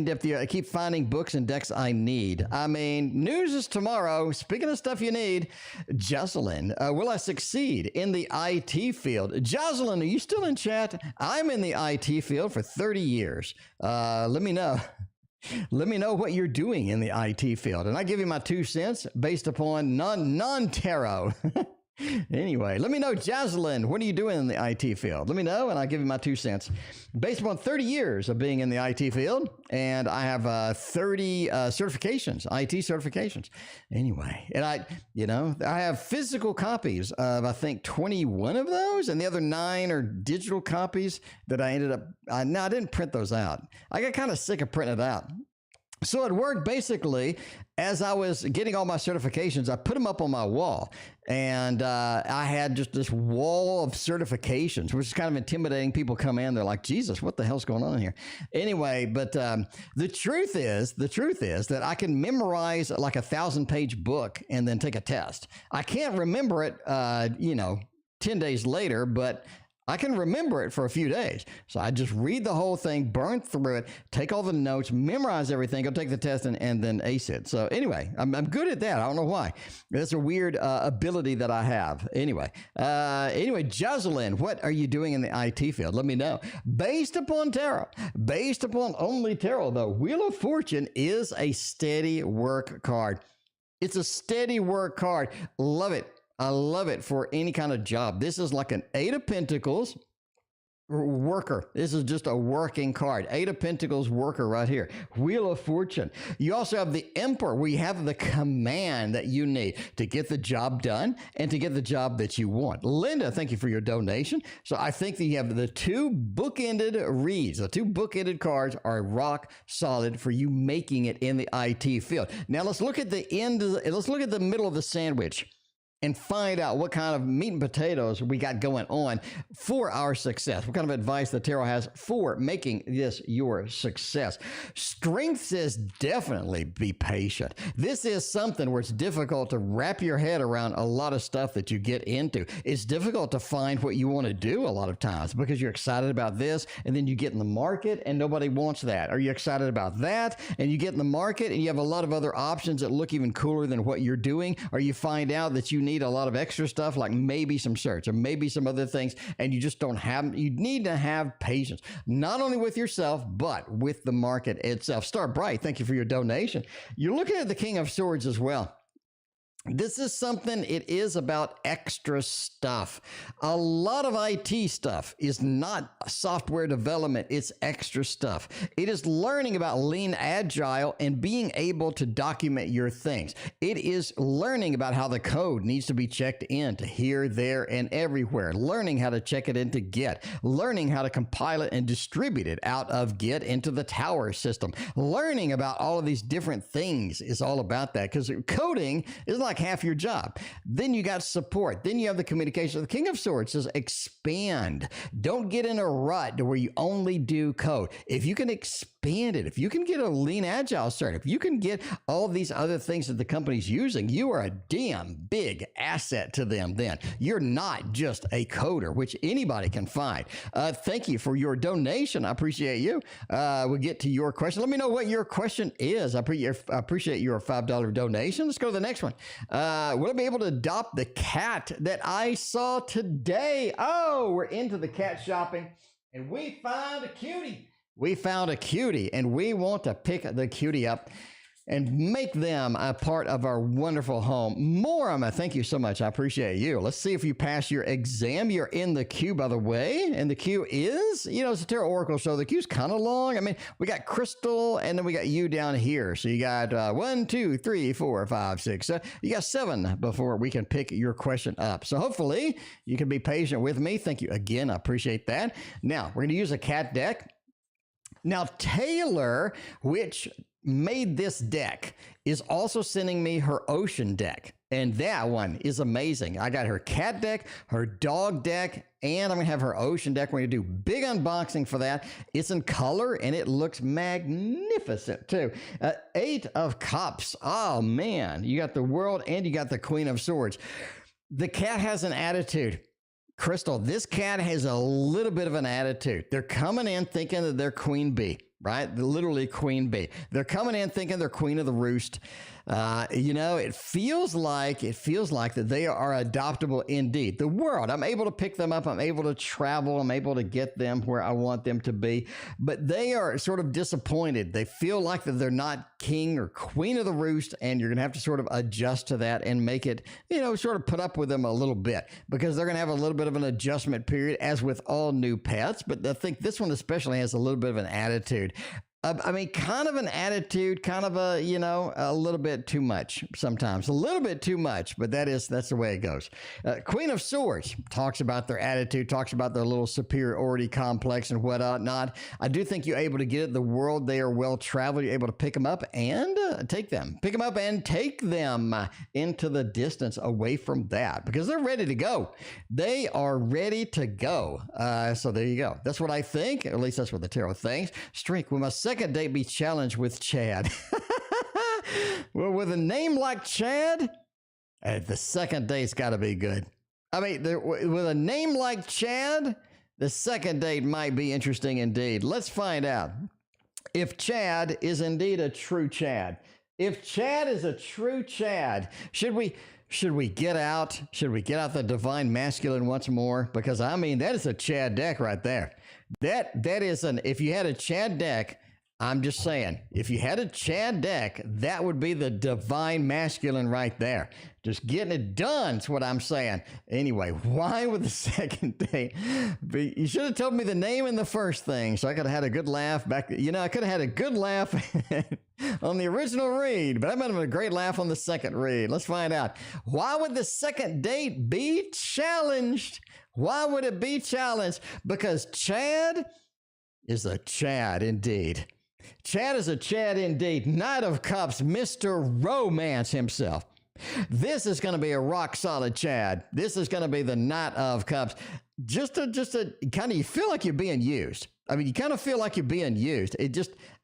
depth. I keep finding books and decks I need. I mean, news is tomorrow. Speaking of stuff you need, Jocelyn, will I succeed in the IT field? Jocelyn, are you still in chat? I'm in the IT field for 30 years. Let me know. Let me know what you're doing in the IT field. And I give you my 2 cents based upon non-tarot. Anyway, let me know, Jocelyn, what are you doing in the IT field? Let me know, and I'll give you my 2 cents. Based upon 30 years of being in the IT field, and I have 30 certifications, IT certifications. Anyway, and I have physical copies of, I think, 21 of those, and the other 9 are digital copies that I ended up, I didn't print those out. I got kind of sick of printing it out. So it worked basically as I was getting all my certifications, I put them up on my wall, and I had just this wall of certifications, which is kind of intimidating. People come in, they're like, Jesus, what the hell's going on here? Anyway, but the truth is that I can memorize like a 1,000-page book and then take a test. I can't remember it, 10 days later, but I can remember it for a few days. So I just read the whole thing, burn through it, take all the notes, memorize everything, go take the test, and then ace it. So anyway, I'm good at that. I don't know why. That's a weird ability that I have. Anyway, Jocelyn, what are you doing in the IT field? Let me know. Based upon tarot, based upon only tarot, though, Wheel of Fortune is a steady work card. It's a steady work card. Love it. I love it for any kind of job. This is like an 8 of Pentacles worker. This is just a working card. 8 of Pentacles worker right here. Wheel of Fortune. You also have the Emperor. We have the command that you need to get the job done and to get the job that you want. Linda, thank you for your donation. So I think that you have the 2 bookended reads. The 2 bookended cards are rock solid for you making it in the IT field. Now let's look at the let's look at the middle of the sandwich and find out what kind of meat and potatoes we got going on for our success. What kind of advice the tarot has for making this your success. Strength says definitely be patient. This is something where it's difficult to wrap your head around a lot of stuff that you get into. It's difficult to find what you want to do a lot of times because you're excited about this and then you get in the market and nobody wants that. Are you excited about that and you get in the market and you have a lot of other options that look even cooler than what you're doing, or you find out that you need a lot of extra stuff, like maybe some shirts or maybe some other things, and you just don't have, you need to have patience, not only with yourself, but with the market itself. Star Bright, thank you for your donation. You're looking at the King of Swords as well. This is something, it is about extra stuff. A lot of IT stuff is not software development, it's extra stuff. It is learning about lean agile and being able to document your things. It is learning about how the code needs to be checked in to here, there, and everywhere. Learning how to check it into Git. Learning how to compile it and distribute it out of Git into the tower system. Learning about all of these different things is all about that, because coding is like half your job. Then you got support. Then you have the communication. The King of Swords says expand. Don't get in a rut to where you only do code. If you can expand it, if you can get a lean agile cert, if you can get all these other things that the company's using, you are a damn big asset to them then. You're not just a coder, which anybody can find. Thank you for your donation. I appreciate you. We'll get to your question. Let me know what your question is. I appreciate your $5 donation. Let's go to the next one. Will I be able to adopt the cat that I saw today? Oh, we're into the cat shopping and we found a cutie. We found a cutie and we want to pick the cutie up and make them a part of our wonderful home. Morama, thank you so much. I appreciate you. Let's see if you pass your exam. You're in the queue, by the way. And the queue is, it's a Tarot Oracle, so the queue's kind of long. I mean, we got Crystal, and then we got you down here. So you got 1, 2, 3, 4, 5, 6. You got 7 before we can pick your question up. So hopefully you can be patient with me. Thank you again. I appreciate that. Now, we're going to use a cat deck. Now, Taylor, which made this deck, is also sending me her ocean deck, and that one is amazing. I got her cat deck, her dog deck, and I'm gonna have her ocean deck. We're gonna do big unboxing for that. It's in color and it looks magnificent too. 8 of Cups. Oh man, you got the World and you got the Queen of Swords. The cat has an attitude. Crystal, this cat has a little bit of an attitude. They're coming in thinking that they're queen bee, right? They're literally queen bee. They're coming in thinking they're queen of the roost. It feels like that they are adoptable indeed. The world, I'm able to pick them up. I'm able to travel. I'm able to get them where I want them to be. But they are sort of disappointed. They feel like that they're not king or queen of the roost, and you're going to have to sort of adjust to that and make it, sort of put up with them a little bit, because they're going to have a little bit of an adjustment period, as with all new pets. But I think this one especially has a little bit of an attitude. Kind of an attitude, kind of a little bit too much sometimes, a little bit too much, but that's the way it goes. Queen of Swords talks about their attitude, talks about their little superiority complex and whatnot. I do think you're able to get it. The world, they are well traveled. You're able to pick them up and take them into the distance away from that, because they're ready to go. They are ready to go. So there you go. That's what I think. At least that's what the tarot thinks. Strength. We must second date be challenged with Chad. Well, with a name like Chad, the second date's got to be good. With a name like Chad, the second date might be interesting indeed. Let's find out if Chad is indeed a true Chad. If Chad is a true Chad, should we get out? Should we get out the divine masculine once more? Because that is a Chad deck right there. That is if you had a Chad deck, I'm just saying, if you had a Chad deck, that would be the divine masculine right there. Just getting it done is what I'm saying. Anyway, why with the second date? You should have told me the name in the first thing, so I could have had a good laugh back. I could have had a good laugh on the original read, but I might have had a great laugh on the second read. Let's find out. Why would the second date be challenged? Why would it be challenged? Because Chad is a Chad indeed. Chad is a Chad indeed. Knight of Cups, Mr. Romance himself. This is going to be a rock solid Chad. This is going to be the Knight of Cups. Just a kind of, you feel like you're being used. You kind of feel like you're being used.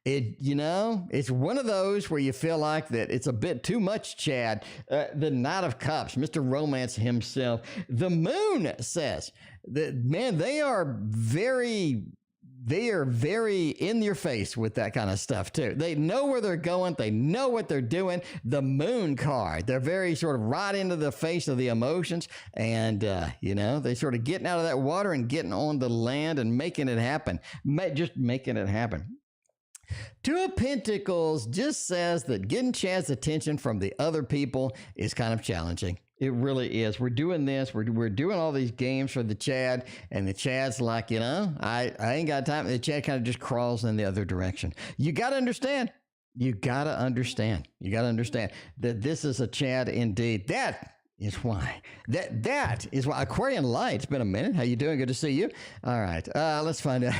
It's one of those where you feel like that it's a bit too much Chad. The Knight of Cups, Mr. Romance himself. The Moon says that, man, they are very in your face with that kind of stuff too. They know where they're going. They know what they're doing. The Moon card, they're very sort of right into the face of the emotions. And, they sort of getting out of that water and getting on the land and making it happen. Just making it happen. Two of Pentacles just says that getting Chad's attention from the other people is kind of challenging. It really is. We're doing this. We're doing all these games for the Chad, and the Chad's like, I ain't got time. The Chad kind of just crawls in the other direction. You got to understand. You got to understand that this is a Chad indeed. That is why. That is why. Aquarian Light, it's been a minute. How you doing? Good to see you. All right. Let's find out.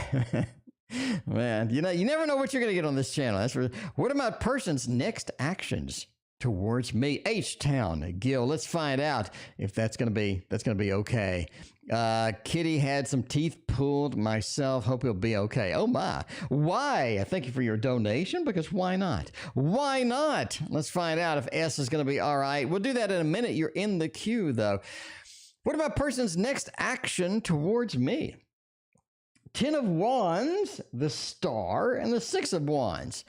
Man, you never know what you're going to get on this channel. What are my person's next actions towards me? H-Town, Gil. Let's find out if that's going to be okay. Kitty had some teeth pulled myself. Hope he'll be okay. Oh my. Why? Thank you for your donation, because why not? Why not? Let's find out if S is going to be all right. We'll do that in a minute. You're in the queue though. What about person's next action towards me? 10 of Wands, the Star, and the 6 of Wands.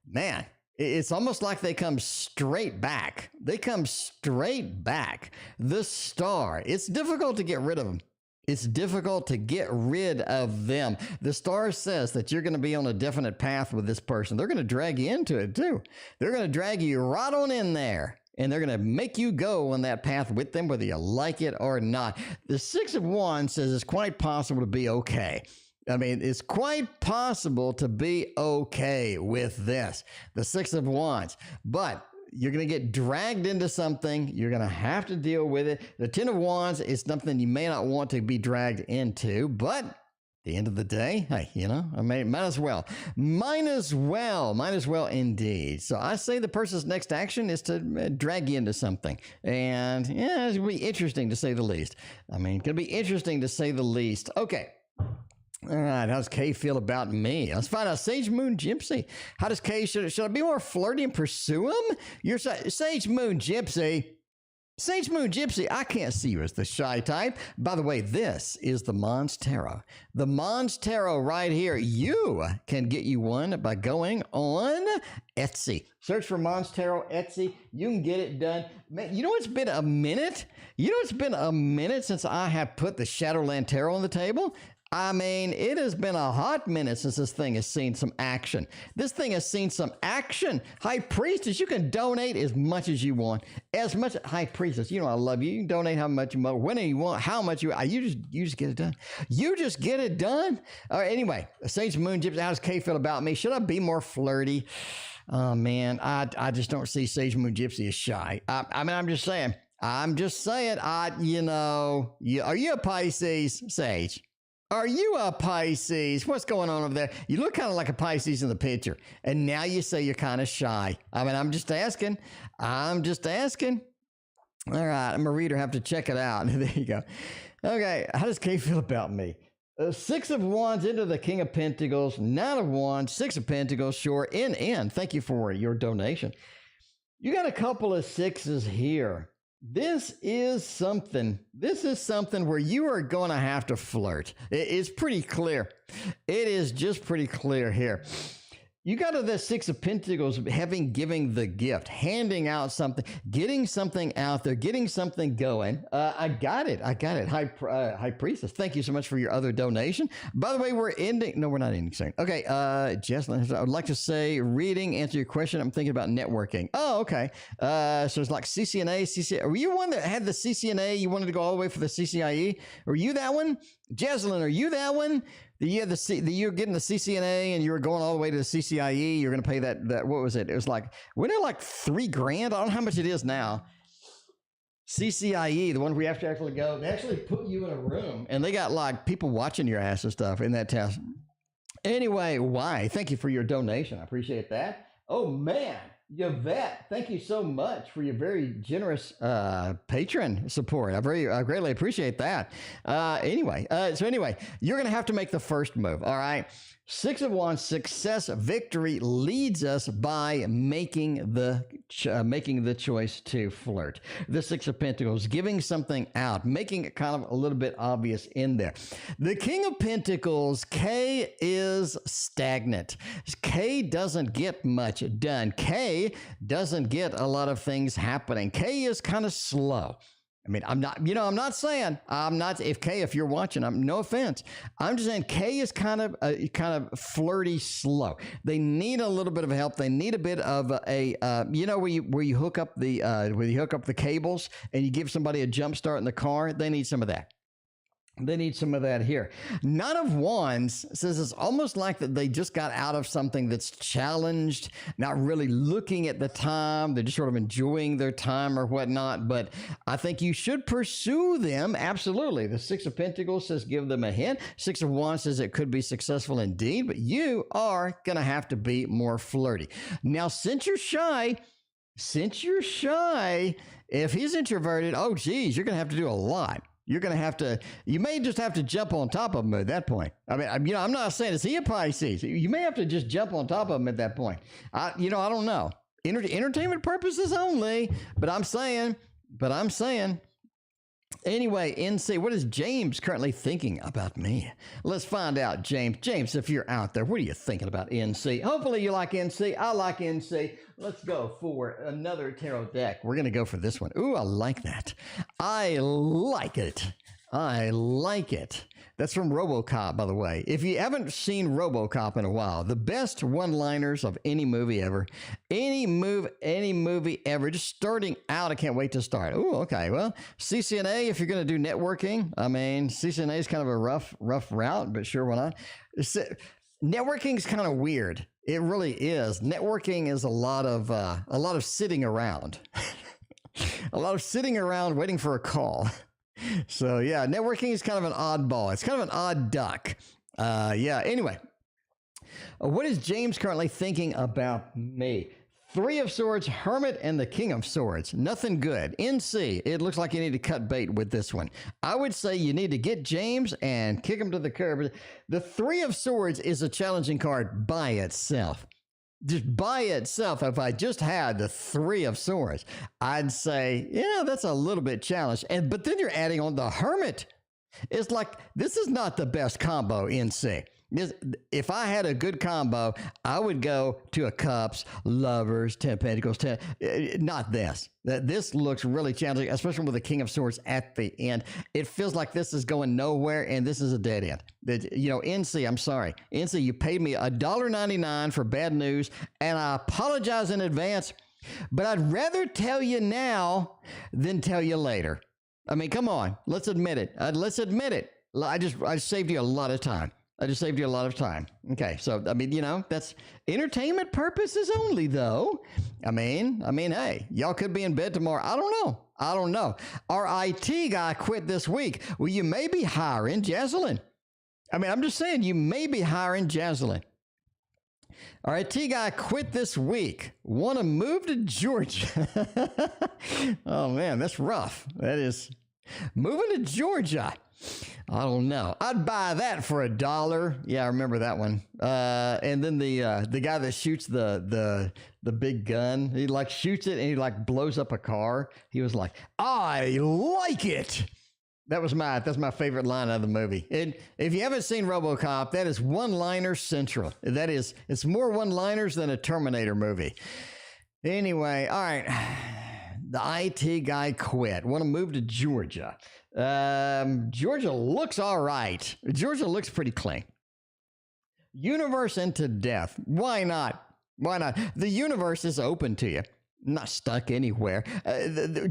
Man, it's almost like they come straight back. The Star. It's difficult to get rid of them. The Star says that you're going to be on a definite path with this person. They're going to drag you into it too. They're going to drag you right on in there. And they're going to make you go on that path with them, whether you like it or not. The 6 of Wands says it's quite possible to be okay. It's quite possible to be okay with this. The 6 of Wands. But you're going to get dragged into something. You're going to have to deal with it. The 10 of Wands is something you may not want to be dragged into, but at the end of the day, hey, might as well indeed. So I say the person's next action is to drag you into something. And yeah, it's going to be interesting to say the least. Going to be interesting to say the least. Okay. All right, how's Kay feel about me? Let's find out. Sage Moon Gypsy. How does Kay, should I be more flirty and pursue him? You're Sage Moon Gypsy. Sage Moon Gypsy, I can't see you as the shy type. By the way, this is the Mons Tarot. The Mons Tarot right here. You can get you one by going on Etsy. Search for Mons Tarot Etsy. You can get it done. Man, you know it's been a minute? You know it's been a minute since I have put the Shadowland Tarot on the table? I mean, it has been a hot minute since this thing has seen some action. This thing has seen some action. High Priestess, you can donate as much as you want. As much, High Priestess, you know I love you. You can donate how much you want, whenever you want, how much you just get it done. You just get it done. All right, anyway, Sage Moon Gypsy, how does Kay feel about me? Should I be more flirty? Oh, man, I just don't see Sage Moon Gypsy as shy. I mean, I'm just saying, you know, are you a Pisces, Sage? Are you a Pisces? What's going on over there? You look kind of like a Pisces in the picture. And now you say you're kind of shy. I mean, I'm just asking. I'm just asking. All right. I'm a reader. Have to check it out. There you go. Okay. How does Kay feel about me? Six of Wands into the King of Pentacles. Nine of Wands. Six of Pentacles. Sure. In. Thank you for your donation. You got a couple of sixes here. This is something where you are going to have to flirt. It's pretty clear. It is just pretty clear here. You got to the Six of Pentacles, giving the gift, handing out something, getting something out there, getting something going. I got it. High Priestess, thank you so much for your other donation. By the way, we're ending. No, we're not ending soon. Okay, Jesslyn, I would like to say reading, answer your question. I'm thinking about networking. Oh, okay. So it's like CCNA. Were you one that had the CCNA? You wanted to go all the way for the CCIE? Were you that one? Jesslyn, are you that one? You're getting the CCNA and you were going all the way to the CCIE. You're going to pay that, what was it? It was like, wasn't it like $3,000? I don't know how much it is now. CCIE, the one where you have to actually go, they actually put you in a room and they got like people watching your ass and stuff in that test. Anyway, why? Thank you for your donation. I appreciate that. Oh man, Yvette, thank you so much for your very generous patron support. I greatly appreciate that. Anyway, you're going to have to make the first move. All right. Six of Wands, success, victory leads us by making the choice to flirt. The Six of Pentacles, giving something out, making it kind of a little bit obvious in there. The King of Pentacles, Kay is stagnant. Kay doesn't get much done. Kay doesn't get a lot of things happening. Kay is kind of slow. I mean, I'm not if you're watching, no offense. I'm just saying Kay is kind of flirty slow. They need a little bit of help. They need a bit of where you hook up the cables and you give somebody a jump start in the car. They need some of that. They need some of that here. Nine of Wands says it's almost like that they just got out of something that's challenged, not really looking at the time. They're just sort of enjoying their time or whatnot. But I think you should pursue them. Absolutely. The Six of Pentacles says give them a hint. Six of Wands says it could be successful indeed, but you are going to have to be more flirty. Now, since you're shy, if he's introverted, oh, geez, you're going to have to do a lot. You may just have to jump on top of him at that point. I mean, I'm not saying, is he a Pisces? You may have to just jump on top of him at that point. I don't know. Entertainment purposes only, but I'm saying. Anyway, NC, what is James currently thinking about me? Let's find out, James. James, if you're out there, what are you thinking about NC? Hopefully you like NC. I like NC. Let's go for another tarot deck. We're going to go for this one. Ooh, I like that. I like it. That's from RoboCop, by the way. If you haven't seen RoboCop in a while, the best one-liners of any movie ever. Any movie ever. Just starting out, I can't wait to start. Ooh, okay. Well, CCNA, if you're going to do networking, I mean, CCNA is kind of a rough route, but sure, why not? Networking is kind of weird. It really is. Networking is a lot of sitting around. A lot of sitting around waiting for a call. So yeah, networking is kind of an oddball. It's kind of an odd duck. Anyway, what is James currently thinking about me? Three of Swords, Hermit, and the King of Swords. Nothing good. NC, it looks like you need to cut bait with this one. I would say you need to get James and kick him to the curb. The Three of Swords is a challenging card by itself. just by itself, if I just had the Three of Swords, I'd say, yeah, that's a little bit challenged. But then you're adding on the Hermit. It's like, this is not the best combo in sync. If I had a good combo, I would go to a Cups, Lovers, 10 Pentacles, 10. Not this. This looks really challenging, especially with the King of Swords at the end. It feels like this is going nowhere, and this is a dead end. NC, I'm sorry. NC, you paid me $1.99 for bad news, and I apologize in advance, but I'd rather tell you now than tell you later. I mean, come on. Let's admit it. Let's admit it. I saved you a lot of time. Okay, so, I mean, that's entertainment purposes only, though. I mean, hey, y'all could be in bed tomorrow. I don't know. Our IT guy quit this week. Well, you may be hiring Jaslyn. I mean, I'm just saying, you may be hiring Jaslyn. Our IT guy quit this week. Want to move to Georgia. Oh, man, that's rough. That is moving to Georgia. I don't know. I'd buy that for $1. Yeah, I remember that one. And then the guy that shoots the big gun, he like shoots it and he like blows up a car. He was like, I like it. That's my favorite line out of the movie. And if you haven't seen RoboCop, that is one-liner central. It's more one-liners than a Terminator movie. Anyway, all right. The IT guy quit. Want to move to Georgia. Georgia looks all right. Georgia looks pretty clean. Universe into death. Why not? The universe is open to you. Not stuck anywhere.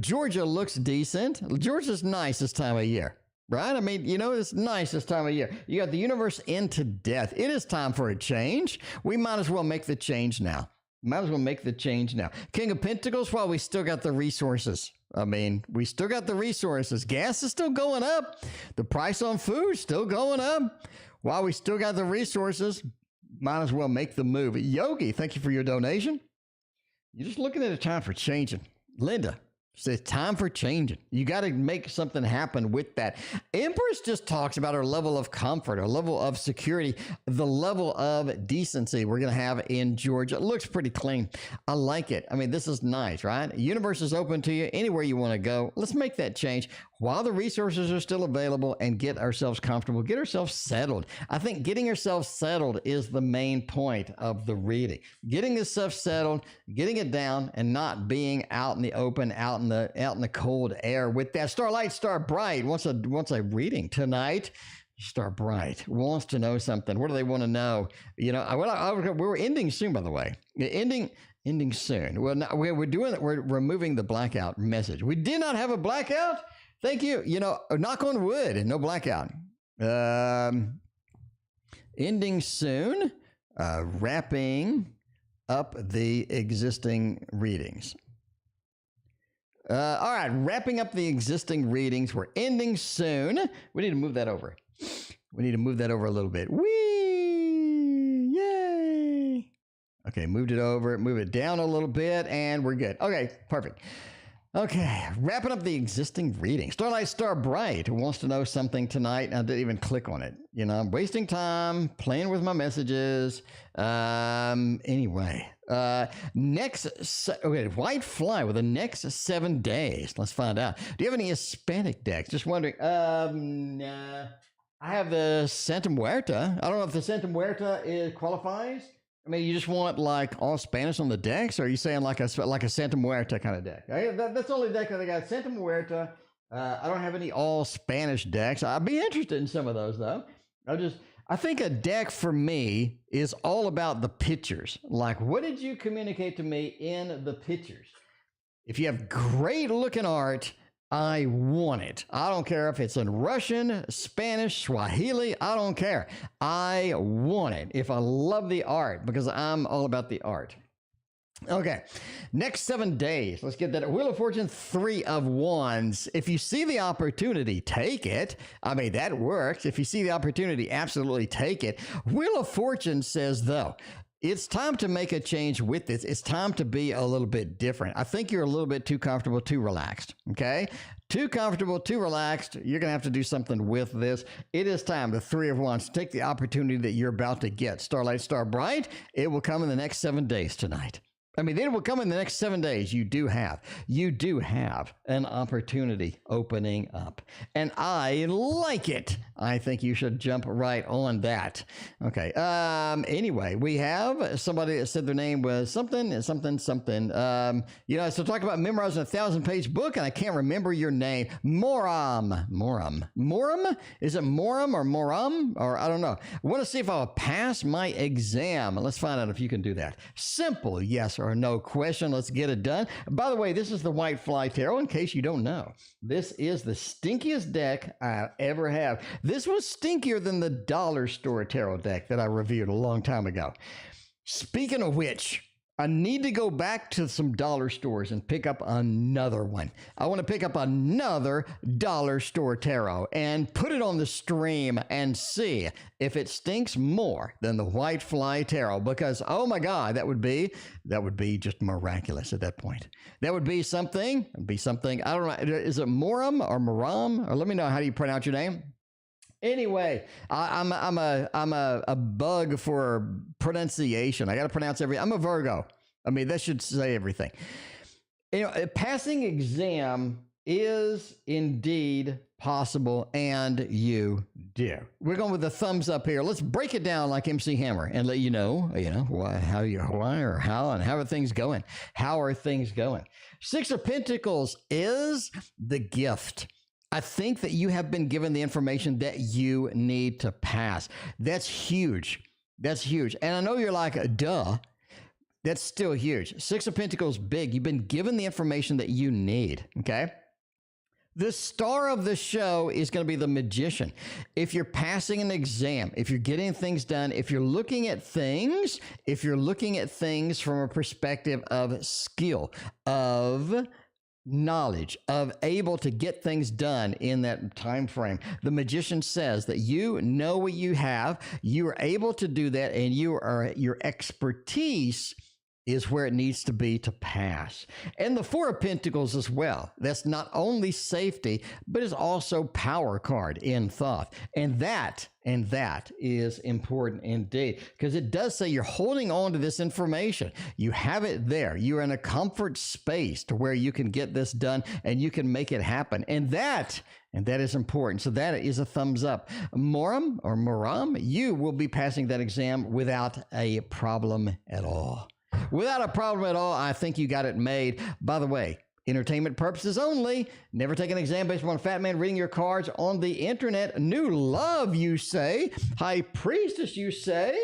Georgia looks decent. Georgia's nice this time of year, right? I mean, it's nice this time of year. You got the universe into death. It is time for a change. We might as well make the change now. King of Pentacles, well, we still got the resources. I mean, we still got the resources. Gas is still going up. The price on food still going up. While we still got the resources, might as well make the move. Yogi, thank you for your donation. You're just looking at a time for changing. Linda says time for changing. You got to make something happen with that. Empress just talks about our level of comfort, our level of security, the level of decency we're going to have in Georgia. It looks pretty clean. I like it. I mean, this is nice, right? Universe is open to you anywhere you want to go. Let's make that change while the resources are still available and get ourselves comfortable, get ourselves settled. I think getting yourself settled is the main point of the reading. Getting this stuff settled, getting it down, and not being out in the open, out in the cold air with that. Starlight Star Bright wants a reading tonight. Star Bright wants to know something. What do they want to know? We're ending soon, by the way. Ending soon. Well, we're removing the blackout message. We did not have a blackout. Thank you. Knock on wood, no blackout. Ending soon. Wrapping up the existing readings. All right, wrapping up the existing readings. We're ending soon. We need to move that over. A little bit. Whee! Yay! Okay, moved it over. Move it down a little bit, and we're good. Okay, perfect. Okay, wrapping up the existing reading. Starlight Star Bright wants to know something tonight. I didn't even click on it. I'm wasting time playing with my messages. Anyway, White Fly with the next 7 days. Let's find out. Do you have any Hispanic decks? Just wondering. I have the Santa Muerta. I don't know if the Santa Muerta qualifies. I mean, you just want like all Spanish on the decks, or are you saying like a Santa Muerta kind of deck? That's the only deck that I got. Santa Muerta. I don't have any all Spanish decks. I'd be interested in some of those though. I think a deck for me is all about the pictures. Like, what did you communicate to me in the pictures? If you have great looking art, I want it. I don't care if it's in Russian, Spanish, Swahili. I don't care. I want it if I love the art, because I'm all about the art. Okay, next 7 days. Let's get that. Wheel of Fortune, 3 of Wands. If you see the opportunity, take it. I mean, that works. If you see the opportunity, absolutely take it. Wheel of Fortune says, though, It's time to make a change with this. It's time to be a little bit different. I think you're a little bit too comfortable, too relaxed. Okay? Too comfortable, too relaxed. You're going to have to do something with this. It is time. The Three of Wands. Take the opportunity that you're about to get. Starlight, Star Bright. It will come in the next 7 days tonight. I mean, it will come in the next 7 days. You do have an opportunity opening up. And I like it. I think you should jump right on that. Okay. Anyway, we have somebody that said their name was something. So talk about memorizing a 1,000-page book, and I can't remember your name. Moram. Is it Moram or Moram? Or I don't know. I want to see if I'll pass my exam. Let's find out if you can do that. Simple yes or no question. Let's get it done. By the way, this is the White Fly Tarot, in case you don't know. This is the stinkiest deck I ever have. This was stinkier than the dollar store tarot deck that I reviewed a long time ago. Speaking of which, I need to go back to some dollar stores and pick up another one. I want to pick up another dollar store tarot and put it on the stream and see if it stinks more than the White Fly Tarot, because oh my God, that would be just miraculous at that point. That would be something. I don't know. Is it Moram or Moram? Or let me know, how do you pronounce your name? Anyway, I'm a bug for pronunciation. I got to pronounce I'm a Virgo. I mean, that should say everything. You know, a passing exam is indeed possible, and you do. We're going with the thumbs up here. Let's break it down like MC Hammer and let you know how are things going? How are things going? Six of Pentacles is the gift. I think that you have been given the information that you need to pass. That's huge. That's huge. And I know you're like, duh. That's still huge. Six of Pentacles, big. You've been given the information that you need, okay? The star of the show is going to be the Magician. If you're passing an exam, if you're getting things done, if you're looking at things from a perspective of skill, of knowledge, of able to get things done in that time frame, the Magician says that you know what you have, you are able to do that, and your expertise is where it needs to be to pass. And the Four of Pentacles as well. That's not only safety, but it's also power card in thought. And that is important indeed, because it does say you're holding on to this information. You have it there. You're in a comfort space to where you can get this done and you can make it happen. And that is important. So that is a thumbs up. Moram, you will be passing that exam without a problem at all. Without a problem at all. I think you got it made. By the way, entertainment purposes only. Never take an exam based upon Fat Man reading your cards on the internet. New love, you say. High Priestess, you say.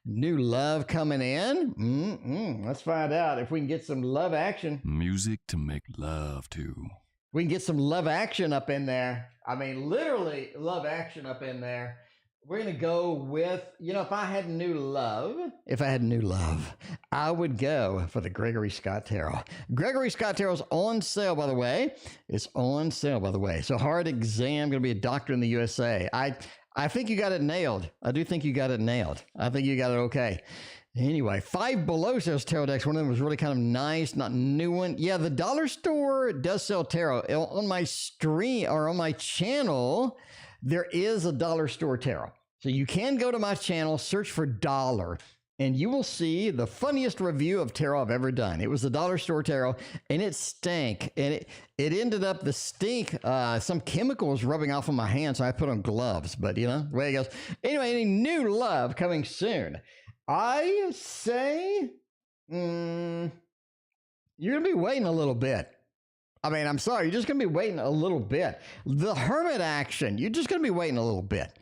New love coming in. Let's find out if we can get some love action. Music to make love to. We can get some love action up in there. I mean, literally love action up in there. We're going to go with, if I had new love, I would go for the Gregory Scott Tarot. Gregory Scott Tarot's on sale, by the way. It's on sale, by the way. So hard exam, going to be a doctor in the USA. I think you got it nailed. I do think you got it nailed. I think you got it okay. Anyway, Five Below says tarot decks. One of them was really kind of nice, not a new one. Yeah, the dollar store does sell tarot. On my stream or on my channel, there is a dollar store tarot. So you can go to my channel, search for dollar, and you will see the funniest review of tarot I've ever done. It was the dollar store tarot, and it stank. And it ended up, the stink, some chemicals rubbing off on my hands, so I put on gloves. But, the way it goes. Anyway, any new love coming soon. I say, you're going to be waiting a little bit. I mean, I'm sorry, you're just going to be waiting a little bit. The Hermit action, you're just going to be waiting a little bit.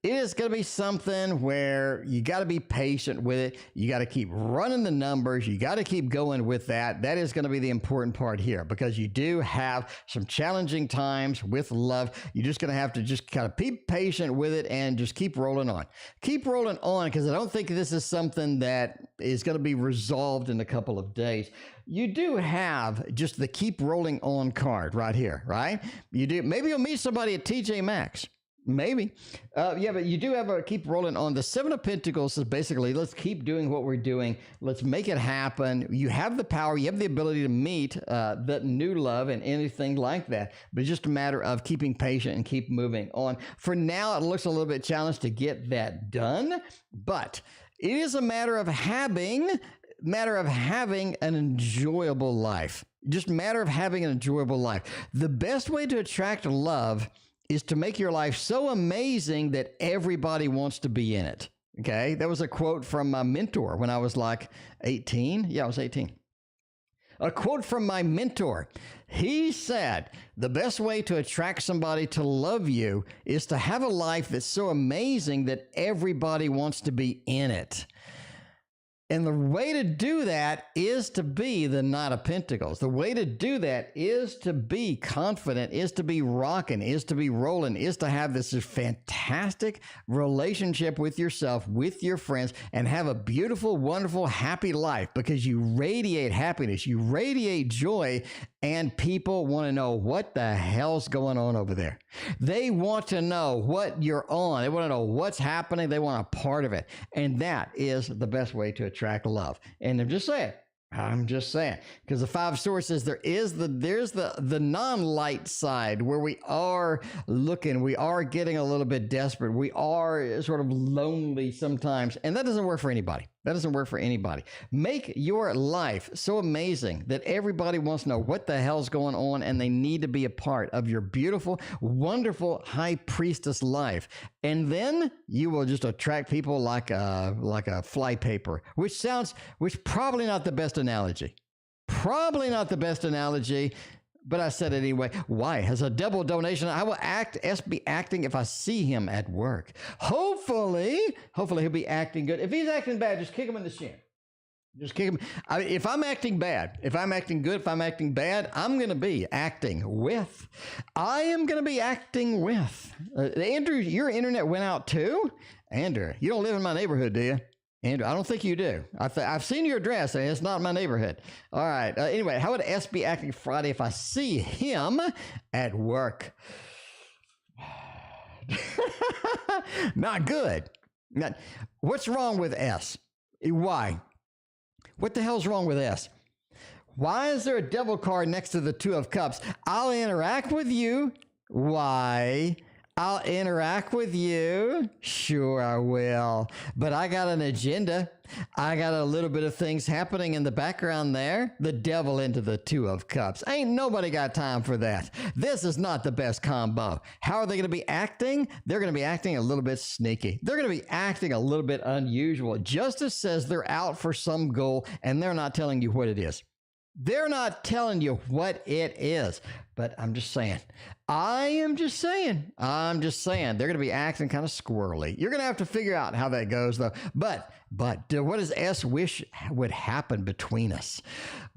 It is going to be something where you got to be patient with it. You got to keep running the numbers. You got to keep going with that. That is going to be the important part here, because you do have some challenging times with love. You're just going to have to just kind of be patient with it and just keep rolling on. Keep rolling on, because I don't think this is something that is going to be resolved in a couple of days. You do have just the keep rolling on card right here, right? You do. Maybe you'll meet somebody at TJ Maxx. Maybe. Yeah, but you do have a keep rolling on. The Seven of Pentacles is basically, let's keep doing what we're doing. Let's make it happen. You have the power. You have the ability to meet that new love and anything like that. But it's just a matter of keeping patient and keep moving on. For now, it looks a little bit challenged to get that done. But it is a matter of having an enjoyable life. Just a matter of having an enjoyable life. The best way to attract love is to make your life so amazing that everybody wants to be in it. Okay. That was a quote from my mentor when I was like 18. Yeah, I was 18. A quote from my mentor. He said, the best way to attract somebody to love you is to have a life that's so amazing that everybody wants to be in it. And the way to do that is to be the Knight of Pentacles. The way to do that is to be confident, is to be rocking, is to be rolling, is to have this fantastic relationship with yourself, with your friends, and have a beautiful, wonderful, happy life because you radiate happiness, you radiate joy, and people want to know what the hell's going on over there. They want to know what you're on. They want to know what's happening. They want a part of it. And that is the best way to attract love. And I'm just saying, because the Five of Swords says there's the non-light side where we are looking, we are getting a little bit desperate, we are sort of lonely sometimes, and that doesn't work for anybody. That doesn't work for anybody. Make your life so amazing that everybody wants to know what the hell's going on and they need to be a part of your beautiful, wonderful high priestess life. And then you will just attract people like a flypaper, which probably not the best analogy. Probably not the best analogy. But I said it anyway. Why? As a double donation, I will be acting if I see him at work. Hopefully he'll be acting good. If he's acting bad, just kick him in the shin. Just kick him. If I'm acting bad, if I'm acting good, if I'm acting bad, I'm going to be acting with. I am going to be acting with. Andrew, your internet went out too? Andrew, you don't live in my neighborhood, do you? Andrew, I don't think you do. I've seen your address, and it's not my neighborhood. All right. Anyway, how would S be acting Friday if I see him at work? Not good. What's wrong with S? Why? What the hell's wrong with S? Why is there a devil card next to the Two of Cups? I'll interact with you. Why? I'll interact with you. Sure, I will. But I got an agenda. I got a little bit of things happening in the background there. The devil into the Two of Cups. Ain't nobody got time for that. This is not the best combo. How are they going to be acting? They're going to be acting a little bit sneaky. They're going to be acting a little bit unusual. Justice says they're out for some goal, and they're not telling you what it is. They're not telling you what it is. But I'm just saying. I'm just saying. They're going to be acting kind of squirrely. You're going to have to figure out how that goes, though. But what does S wish would happen between us?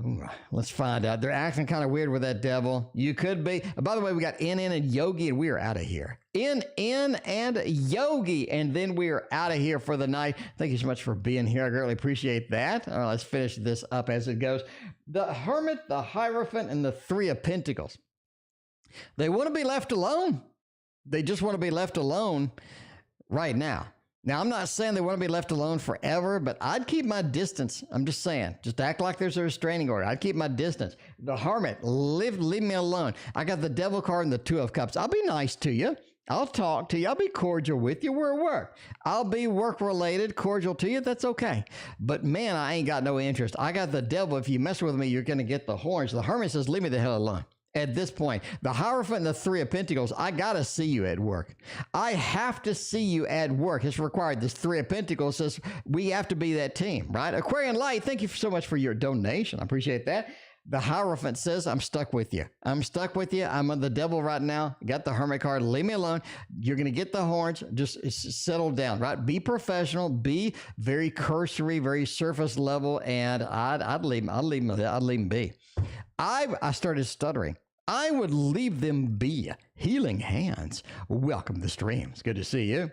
Ooh, let's find out. They're acting kind of weird with that devil. You could be. By the way, we got In and Yogi, and we are out of here. In and Yogi, and then we are out of here for the night. Thank you so much for being here. I greatly appreciate that. All right, let's finish this up as it goes. The Hermit, the Hierophant, and the Three of Pentacles. They want to be left alone. They just want to be left alone right now. Now, I'm not saying they want to be left alone forever, but I'd keep my distance. I'm just saying, just act like there's a restraining order. I'd keep my distance. The Hermit, leave me alone. I got the Devil card and the Two of Cups. I'll be nice to you. I'll talk to you. I'll be cordial with you. We're at work. I'll be work-related, cordial to you. That's okay. But, man, I ain't got no interest. I got the Devil. If you mess with me, you're going to get the horns. The Hermit says, leave me the hell alone. At this point, the Hierophant and the Three of Pentacles, I got to see you at work. I have to see you at work. It's required. This Three of Pentacles says we have to be that team, right? Aquarian Light, thank you so much for your donation. I appreciate that. The Hierophant says, I'm stuck with you. I'm stuck with you. I'm on the Devil right now. Got the Hermit card. Leave me alone. You're going to get the horns. Just settle down, right? Be professional. Be very cursory, very surface level. And I'd leave him be. I started stuttering. I would leave them be. Healing Hands. Welcome to the stream. It's good to see you.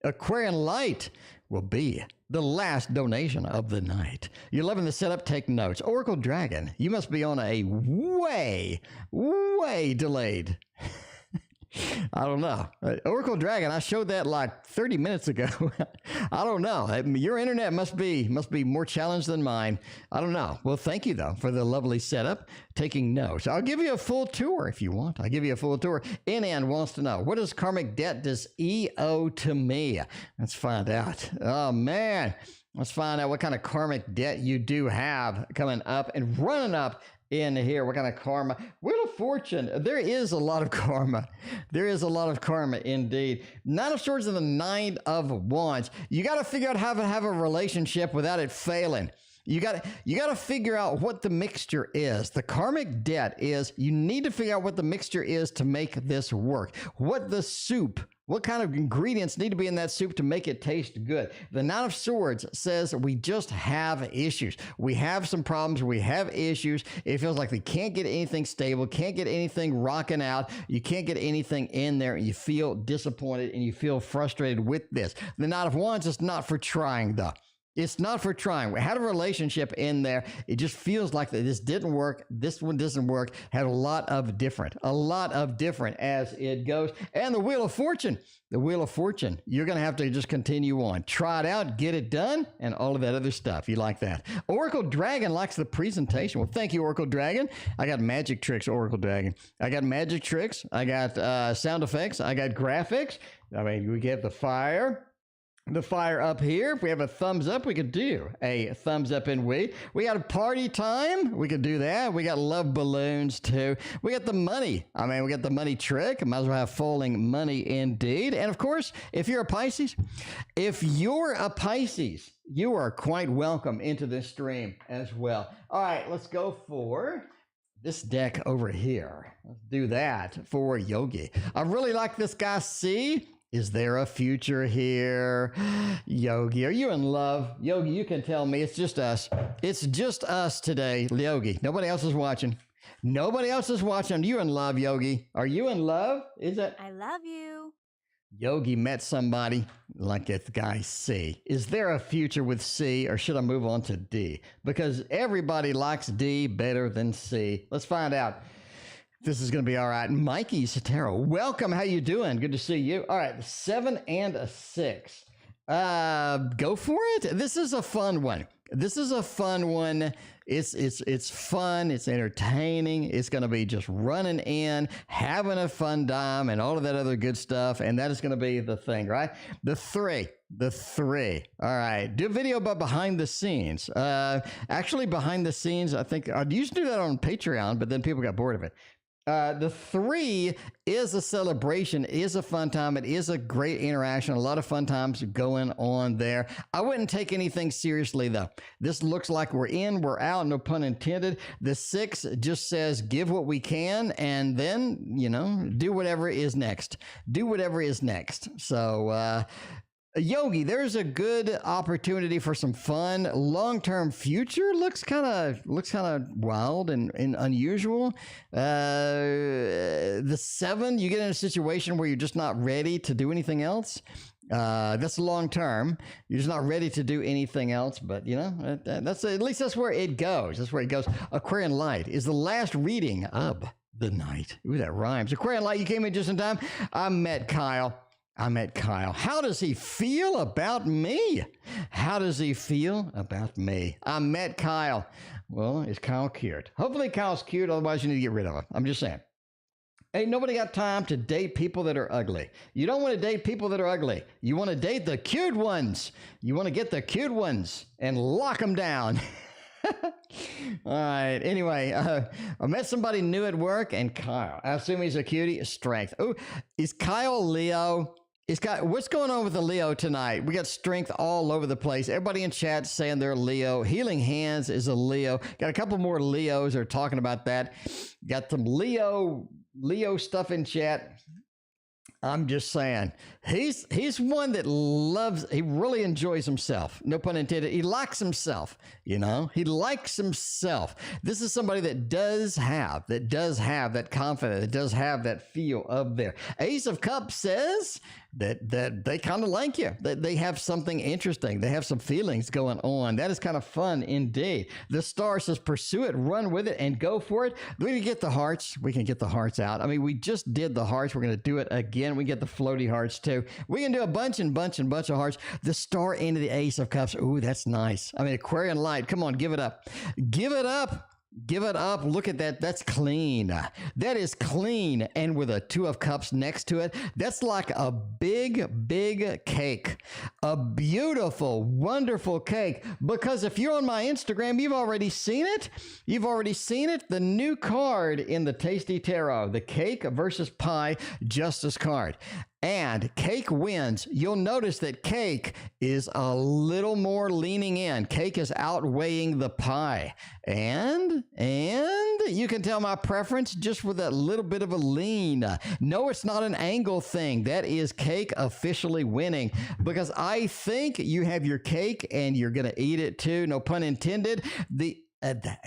Aquarian Light will be the last donation of the night. You're loving the setup? Take notes. Oracle Dragon, you must be on a way delayed I don't know. Oracle Dragon, I showed that like 30 minutes ago. I don't know. Your internet must be more challenged than mine. I don't know. Well, thank you, though, for the lovely setup, taking notes. I'll give you a full tour if you want. I'll give you a full tour. NN wants to know, what is karmic debt does E owe to me? Let's find out. Oh, man. Let's find out what kind of karmic debt you do have coming up and running up in here. What kind of karma? Wheel of Fortune. There is a lot of karma. There is a lot of karma indeed. Nine of Swords and the Nine of Wands. You got to figure out how to have a relationship without it failing. You got to figure out what the mixture is. The karmic debt is you need to figure out what the mixture is to make this work. What kind of ingredients need to be in that soup to make it taste good? The Nine of Swords says we just have issues. We have some problems. We have issues. It feels like we can't get anything stable, can't get anything rocking out. You can't get anything in there, and you feel disappointed and you feel frustrated with this. The Knight of Wands is not for trying, though. It's not for trying. We had a relationship in there. It just feels like that this didn't work. This one doesn't work. Had a lot of different as it goes. And the Wheel of Fortune. The Wheel of Fortune. You're going to have to just continue on. Try it out, get it done, and all of that other stuff. You like that. Oracle Dragon likes the presentation. Well, thank you, Oracle Dragon. I got magic tricks, Oracle Dragon. I got magic tricks. I got sound effects. I got graphics. I mean, we get the fire up here. If we have a thumbs up, we could do a thumbs up and we got a party time. We could do that. We got love balloons too. We got the money. I mean, we got the money trick. Might as well have falling money indeed. And of course, if you're a Pisces, you are quite welcome into this stream as well. All right, let's go for this deck over here. Let's do that for Yogi. I really like this guy, C. Is there a future here? Yogi, are you in love? Yogi, you can tell me. It's just us. It's just us today, Yogi. Nobody else is watching. Nobody else is watching. Are you in love, Yogi? Are you in love? Is it? I love you. Yogi met somebody like this guy C. Is there a future with C, or should I move on to D? Because everybody likes D better than C. Let's find out. This is going to be all right. Mikey Sotero, welcome. How you doing? Good to see you. All right, 7 and a 6. Go for it. This is a fun one. It's fun. It's entertaining. It's going to be just running in, having a fun time, and all of that other good stuff. And that is going to be the thing, right? The three. All right. Do a video about behind the scenes. Actually, behind the scenes, I think I used to do that on Patreon, but then people got bored of it. The 3 is a celebration, is a fun time. It is a great interaction. A lot of fun times going on there. I wouldn't take anything seriously, though. This looks like we're in, we're out, no pun intended. The 6 just says give what we can and then, do whatever is next. So, Yogi, there's a good opportunity for some fun. Long-term future looks kind of wild and unusual. The 7, you get in a situation where you're just not ready to do anything else. That's long-term. You're just not ready to do anything else. But that's at least that's where it goes. Aquarian Light is the last reading of the night. Ooh, that rhymes. Aquarian Light, you came in just in time. I met Kyle. How does he feel about me? I met Kyle. Well, is Kyle cute? Hopefully Kyle's cute. Otherwise, you need to get rid of him. I'm just saying. Ain't nobody got time to date people that are ugly. You don't want to date people that are ugly. You want to date the cute ones. You want to get the cute ones and lock them down. All right. Anyway, I met somebody new at work, and Kyle. I assume he's a cutie. Strength. Oh, is Kyle Leo? What's going on with the Leo tonight? We got strength all over the place. Everybody in chat saying they're Leo. Healing Hands is a Leo. Got a couple more Leos are talking about that. Got some Leo stuff in chat. I'm just saying, he's one that he really enjoys himself. No pun intended. He likes himself, He likes himself. This is somebody that does have that confidence, that does have that feel of there. Ace of Cups says, that they kind of like you. They have something interesting. They have some feelings going on. That is kind of fun indeed. The star says pursue it, run with it, and go for it. We can get the hearts. We can get the hearts out. I mean, we just did the hearts. We're going to do it again. We get the floaty hearts too. We can do a bunch of hearts. The star into the ace of cups. Ooh, that's nice. I mean, Aquarian light. Come on, give it up. Give it up. Give it up. Look at that. That's clean. That is clean. And with a 2 of cups next to it, that's like a big, big cake. A beautiful, wonderful cake. Because if you're on my Instagram, you've already seen it. You've already seen it. The new card in the Tasty Tarot, the cake versus pie justice card. And cake wins. You'll notice that cake is a little more leaning in. Cake is outweighing the pie. And you can tell my preference just with that little bit of a lean. No, it's not an angle thing. That is cake officially winning, because I think you have your cake and you're going to eat it too. No pun intended. The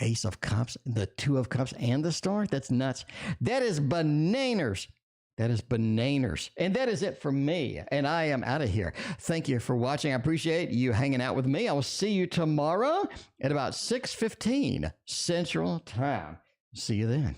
ace of cups, the 2 of cups, and the star. That's nuts. That is bananas. That is bananas. And that is it for me. And I am out of here. Thank you for watching. I appreciate you hanging out with me. I will see you tomorrow at about 6:15 Central Time. See you then.